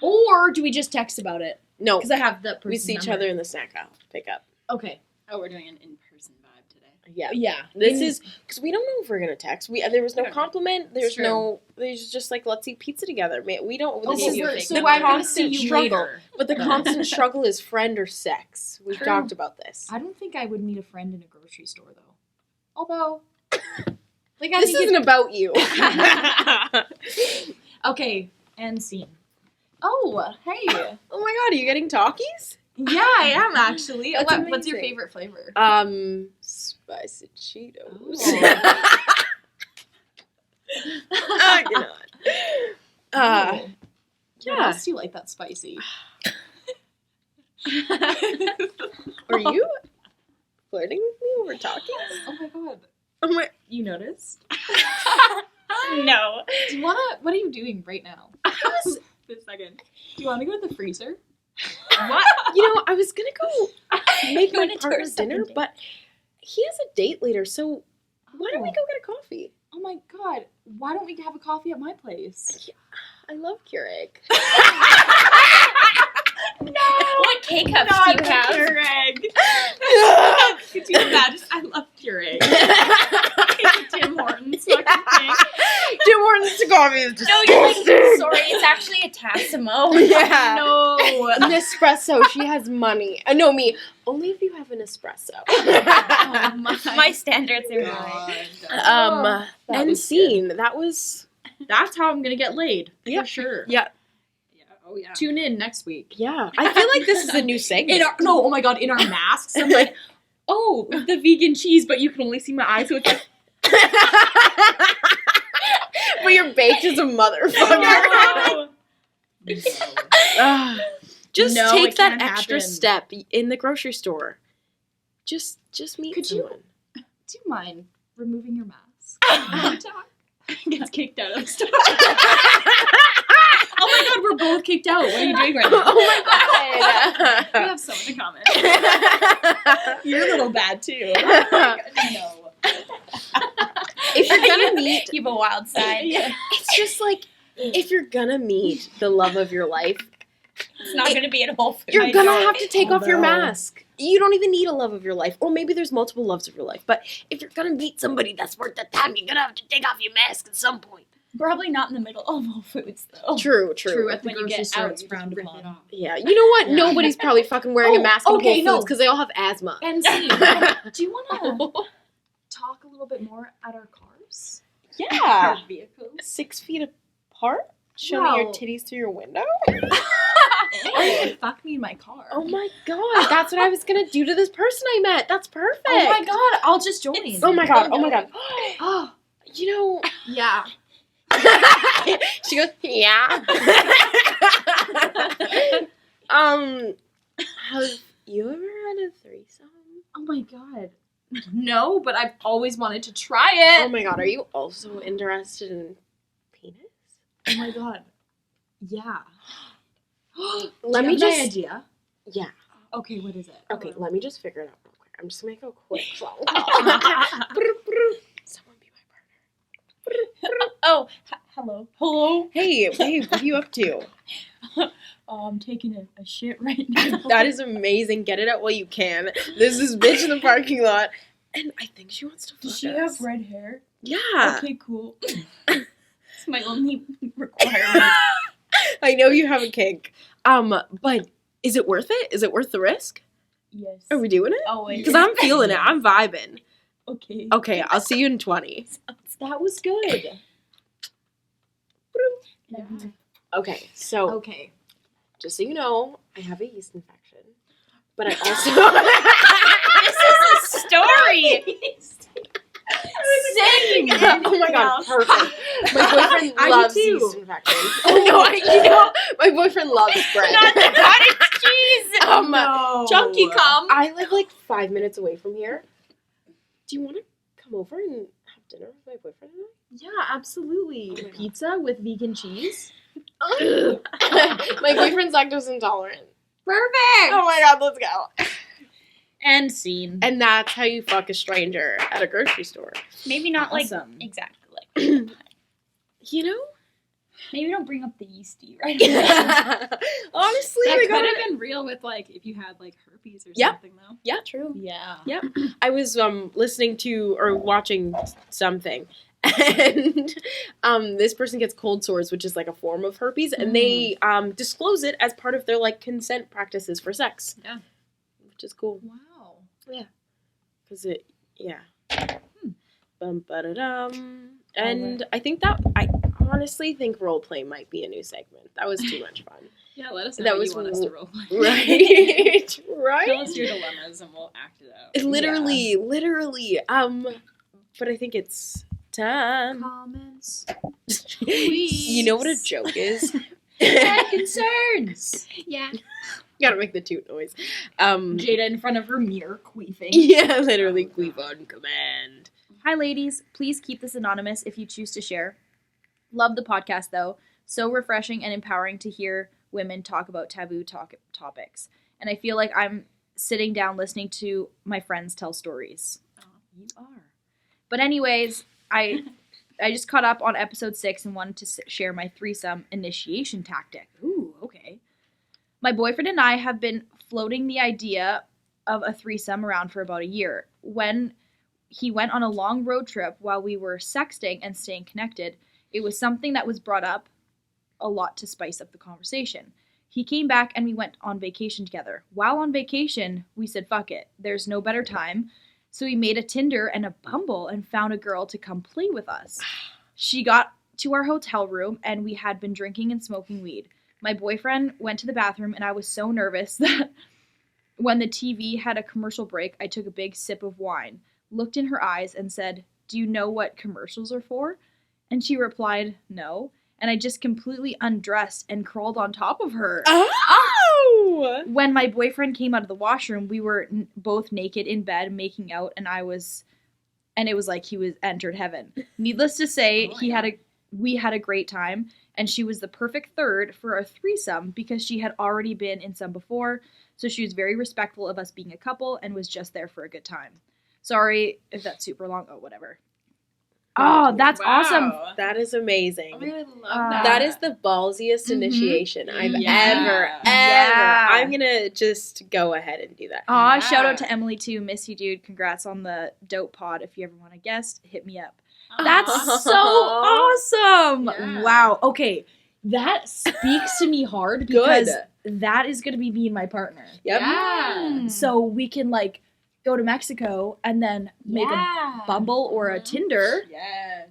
S1: or do we just text about it?
S2: No,
S1: Because I have that person.
S2: we see each other in the snack aisle. Pick up.
S1: Okay.
S3: Oh, we're doing an in-person vibe today.
S2: Yeah.
S1: Yeah.
S2: This is because we don't know if we're gonna text. There was no
S3: We don't know.
S2: compliment. There's just like let's eat pizza together. We don't.
S1: Oh,
S2: This
S3: Give
S2: is
S3: you a
S1: so
S3: fake
S1: so
S3: number.
S1: I'm gonna
S2: constant
S1: see you
S2: struggle.
S1: later.
S2: But the constant struggle is friend or sex. We've
S1: True.
S2: talked about this.
S1: I don't think I would meet a friend in a grocery store though. Although, like I
S2: This
S1: think
S2: isn't about you.
S1: okay. And scene. Oh, hey.
S2: Oh my god, are you getting talkies?
S1: Yeah, I am actually.
S2: That's
S1: What's your
S2: amazing.
S1: favorite flavor?
S2: Spicy Cheetos.
S1: Oh.
S2: You're not.
S1: Oh. What
S2: Yeah.
S1: else do you like that's spicy?
S2: Are you flirting with me over talkies?
S1: Oh my god.
S2: Oh my.
S1: You noticed?
S5: No.
S1: Do you wanna? What are you doing right now?
S3: This second.
S1: Do you want to go to the freezer?
S5: What?
S2: You know, I was gonna go make
S5: Going
S2: my
S5: to
S2: partner
S5: tourist second
S2: dinner,
S5: date.
S2: but he has a date later, so why don't we go get a coffee?
S1: Oh my god. Why don't we have a coffee at my place?
S2: I love Keurig.
S5: What K-cups do you have?
S3: Keurig.
S1: Could you imagine? I love Keurig.
S3: Tim Hortons fucking thing.
S2: Tim Hortons coffee is just
S5: No, you're like, sorry, it's actually a Tassimo.
S2: yeah.
S1: No.
S2: Nespresso, she has money. No, me. Only if you have an espresso.
S1: Oh my.
S5: My standards are high.
S1: That
S2: And
S1: was
S2: scene. That was
S1: That's how I'm gonna get laid.
S2: Yeah.
S1: For sure.
S2: yeah.
S3: Oh yeah.
S1: Tune in next week.
S2: Yeah. I feel like this is a new segment.
S1: Oh my god, in our masks, I'm like, oh, the vegan cheese, but you can only see my eyes, so it's like,
S2: But you're baked as a motherfucker.
S3: No.
S2: Just
S1: No,
S2: take
S1: it
S2: that
S1: can't
S2: extra
S1: happen.
S2: step in the grocery store. Just meet
S1: Could you-
S2: someone.
S1: do you mind removing your mask?
S3: Gets kicked out of the store.
S1: Oh my god, we're both kicked out. What are you doing right now?
S2: Oh my
S3: We
S2: god.
S3: have so much in common.
S1: You're a little bad too.
S3: No.
S2: If you're gonna meet,
S5: You have a wild side.
S3: Yeah.
S2: it's just like if you're gonna meet the love of your life,
S5: It's not going to be at Whole Foods.
S2: you're gonna have to take
S1: Oh,
S2: off your
S1: no.
S2: mask. You don't even need a love of your life, or maybe there's multiple loves of your life. But if you're gonna meet somebody that's worth the time, you're gonna have to take off your mask at some point.
S5: Probably not in the middle of Whole Foods, though.
S2: True.
S1: True, at the
S3: When you
S1: grocery
S3: get
S1: store,
S3: out,
S1: it's
S3: you
S1: frowned
S3: just rip it
S1: upon.
S3: off.
S2: Yeah, you know what?
S1: Yeah.
S2: Nobody's probably fucking wearing a
S1: Oh,
S2: mask in
S1: okay,
S2: Whole
S1: no.
S2: Foods because they all have asthma.
S1: And see, do you want to talk a little bit more at our cars?
S2: Yeah,
S3: Our vehicles.
S2: 6 feet apart. Show me your
S1: Wow.
S2: titties through your window.
S1: Oh, fuck me in my car.
S2: Oh my god, that's what I was gonna do to this person I met. That's perfect.
S1: Oh my god, I'll just join.
S2: Oh my god.
S5: Oh,
S2: Oh my
S5: no.
S2: god.
S1: Oh,
S2: You know.
S1: yeah.
S2: She goes, yeah. Have you ever had a threesome?
S1: Oh my god. No, but I've always wanted to try it.
S2: Oh my god, are you also interested in penis?
S1: Oh my god. Yeah.
S2: Let
S1: Do
S2: me
S1: you have an
S2: just.
S1: idea.
S2: Yeah.
S1: Okay, what is it?
S2: Okay, let me just figure it out real quick. I'm just gonna make a quick phone call. Someone be my partner.
S5: Oh, hello.
S1: Hello.
S2: Hey, babe, what are you up to?
S1: I'm taking a shit right now.
S2: That is amazing. Get it out while you can. There's this bitch in the parking lot, and I think she wants to fuck
S1: Does she
S2: us.
S1: have red hair?
S2: Yeah.
S1: Okay, cool. It's my only requirement.
S2: I know you have a kink. But is it worth it? Is it worth the risk?
S1: Yes.
S2: Are we doing it?
S1: Always.
S2: Because I'm feeling it. I'm vibing.
S1: Okay.
S2: Okay, I'll see you in 20.
S1: That was good.
S2: Okay, so
S1: Okay.
S2: just so you know, I have a yeast infection. But I also...
S5: This is a story.
S1: Same.
S2: Oh my god, perfect. My boyfriend
S1: I do
S2: loves
S1: too.
S2: yeast infections. Oh no, my boyfriend loves bread.
S5: Not the cottage cheese.
S1: No.
S5: Chunky cum.
S2: I live like 5 minutes away from here. Do you want to come over and have dinner with my boyfriend and I?
S1: Yeah, absolutely.
S2: Oh my God.
S1: Pizza with vegan cheese.
S2: My boyfriend's lactose intolerant.
S1: Perfect.
S2: Oh my god, let's go.
S1: And scene.
S2: And that's how you fuck a stranger at a grocery store.
S5: Maybe not
S1: Awesome.
S5: like exactly.
S2: You know?
S5: Maybe don't bring up the yeasty, right?
S2: Honestly,
S3: That
S2: we
S3: could
S2: got
S3: have been real with like if you had like herpes or
S2: Yep.
S3: something though.
S2: Yeah, true.
S1: Yeah.
S2: I was listening to or watching something, and this person gets cold sores, which is like a form of herpes, and they disclose it as part of their like consent practices for sex.
S3: Yeah.
S2: Which is cool.
S1: Wow.
S2: Because it, yeah. Bum-ba-da-dum. And I think that, I honestly think roleplay might be a new segment. That was too much fun.
S3: Yeah, let us know
S2: That
S3: what
S2: was
S3: you want us to roleplay.
S2: Right?
S3: Tell
S2: Right?
S3: us your dilemmas and we'll act it out.
S2: Literally. But I think it's time.
S1: Comments.
S2: You know what a joke is?
S1: And concerns.
S5: Yeah.
S2: Gotta make the toot noise.
S1: Jada in front of her mirror queefing.
S2: Yeah, literally queef on command.
S4: Hi, ladies. Please keep this anonymous if you choose to share. Love the podcast, though. So refreshing and empowering to hear women talk about taboo topics. And I feel like I'm sitting down listening to my friends tell stories.
S1: You are.
S4: But anyways, I just caught up on episode 6 and wanted to share my threesome initiation tactic.
S1: Ooh, okay.
S4: My boyfriend and I have been floating the idea of a threesome around for about a year. When he went on a long road trip while we were sexting and staying connected, it was something that was brought up a lot to spice up the conversation. He came back and we went on vacation together. While on vacation, we said, fuck it. There's no better time. So we made a Tinder and a Bumble and found a girl to come play with us. She got to our hotel room and we had been drinking and smoking weed. My boyfriend went to the bathroom and I was so nervous that when the TV had a commercial break, I took a big sip of wine, looked in her eyes and said, "Do you know what commercials are for?" And she replied, "No." And I just completely undressed and crawled on top of her.
S2: Oh!
S4: When my boyfriend came out of the washroom, we were both naked in bed making out, and it was like he was entered heaven. Needless to say, we had a great time, and she was the perfect third for our threesome because she had already been in some before, so she was very respectful of us being a couple and was just there for a good time. Sorry if that's super long. Oh, whatever. Oh, that's awesome.
S2: That is amazing.
S3: Oh my god, I love that.
S2: That is the ballsiest initiation I've ever.
S4: Yeah.
S2: I'm gonna just go ahead and do that.
S4: Aw, shout out to Emily too. Miss you, dude. Congrats on the dope pod. If you ever want a guest, hit me up. That's so awesome.
S3: Yeah.
S4: Wow. Okay. That speaks to me hard because that is going to be me and my partner.
S2: Yep.
S3: Yeah.
S4: So we can like go to Mexico and then make a Bumble or a Tinder.
S3: Yes.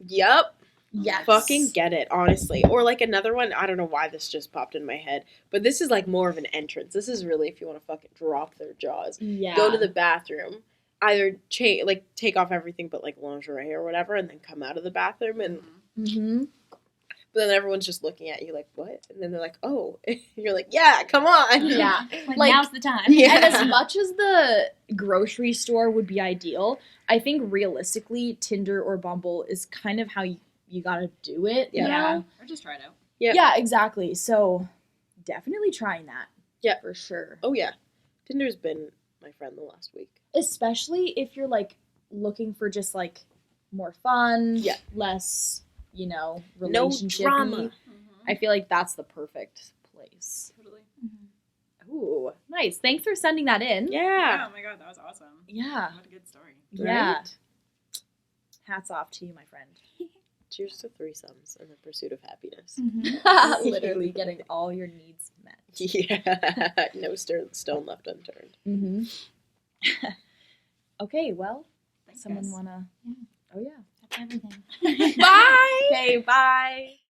S2: Yep.
S4: Yes.
S2: Fucking get it, honestly. Or like another one, I don't know why this just popped in my head, but this is like more of an entrance. This is really if you want to fucking drop their jaws.
S4: Yeah.
S2: Go to the bathroom, either take off everything but like lingerie or whatever, and then come out of the bathroom and
S4: Mm-hmm.
S2: but then everyone's just looking at you like, what? And then they're like, oh. You're like, yeah, come on.
S4: Yeah.
S5: Like, now's the time.
S2: Yeah.
S4: And as much as the grocery store would be ideal, I think realistically Tinder or Bumble is kind of how you gotta do it. You know?
S3: Or just try it out.
S2: Yeah.
S4: Yeah, exactly. So definitely trying that.
S2: Yeah.
S4: For sure.
S2: Oh, yeah. Tinder's been my friend the last week.
S4: Especially if you're like looking for just like more fun,
S2: Yeah.
S4: less,
S2: No
S4: relationship.
S2: drama.
S4: I feel like that's the perfect
S2: Nice.
S3: Totally.
S2: Ooh.
S4: Nice. Thanks for sending that in.
S2: Yeah.
S3: Oh my god, that was awesome.
S4: Yeah.
S3: What a good story.
S4: Yeah.
S2: Right?
S4: Hats off to you, my friend.
S2: Cheers to threesomes and the pursuit of happiness.
S4: Literally getting all your needs met.
S2: Yeah. No stone left unturned.
S4: Mm-hmm. Okay, well,
S3: Thanks,
S4: someone
S3: guys.
S4: wanna?
S5: Yeah.
S4: Oh yeah.
S5: That's everything.
S4: Bye. Okay, bye.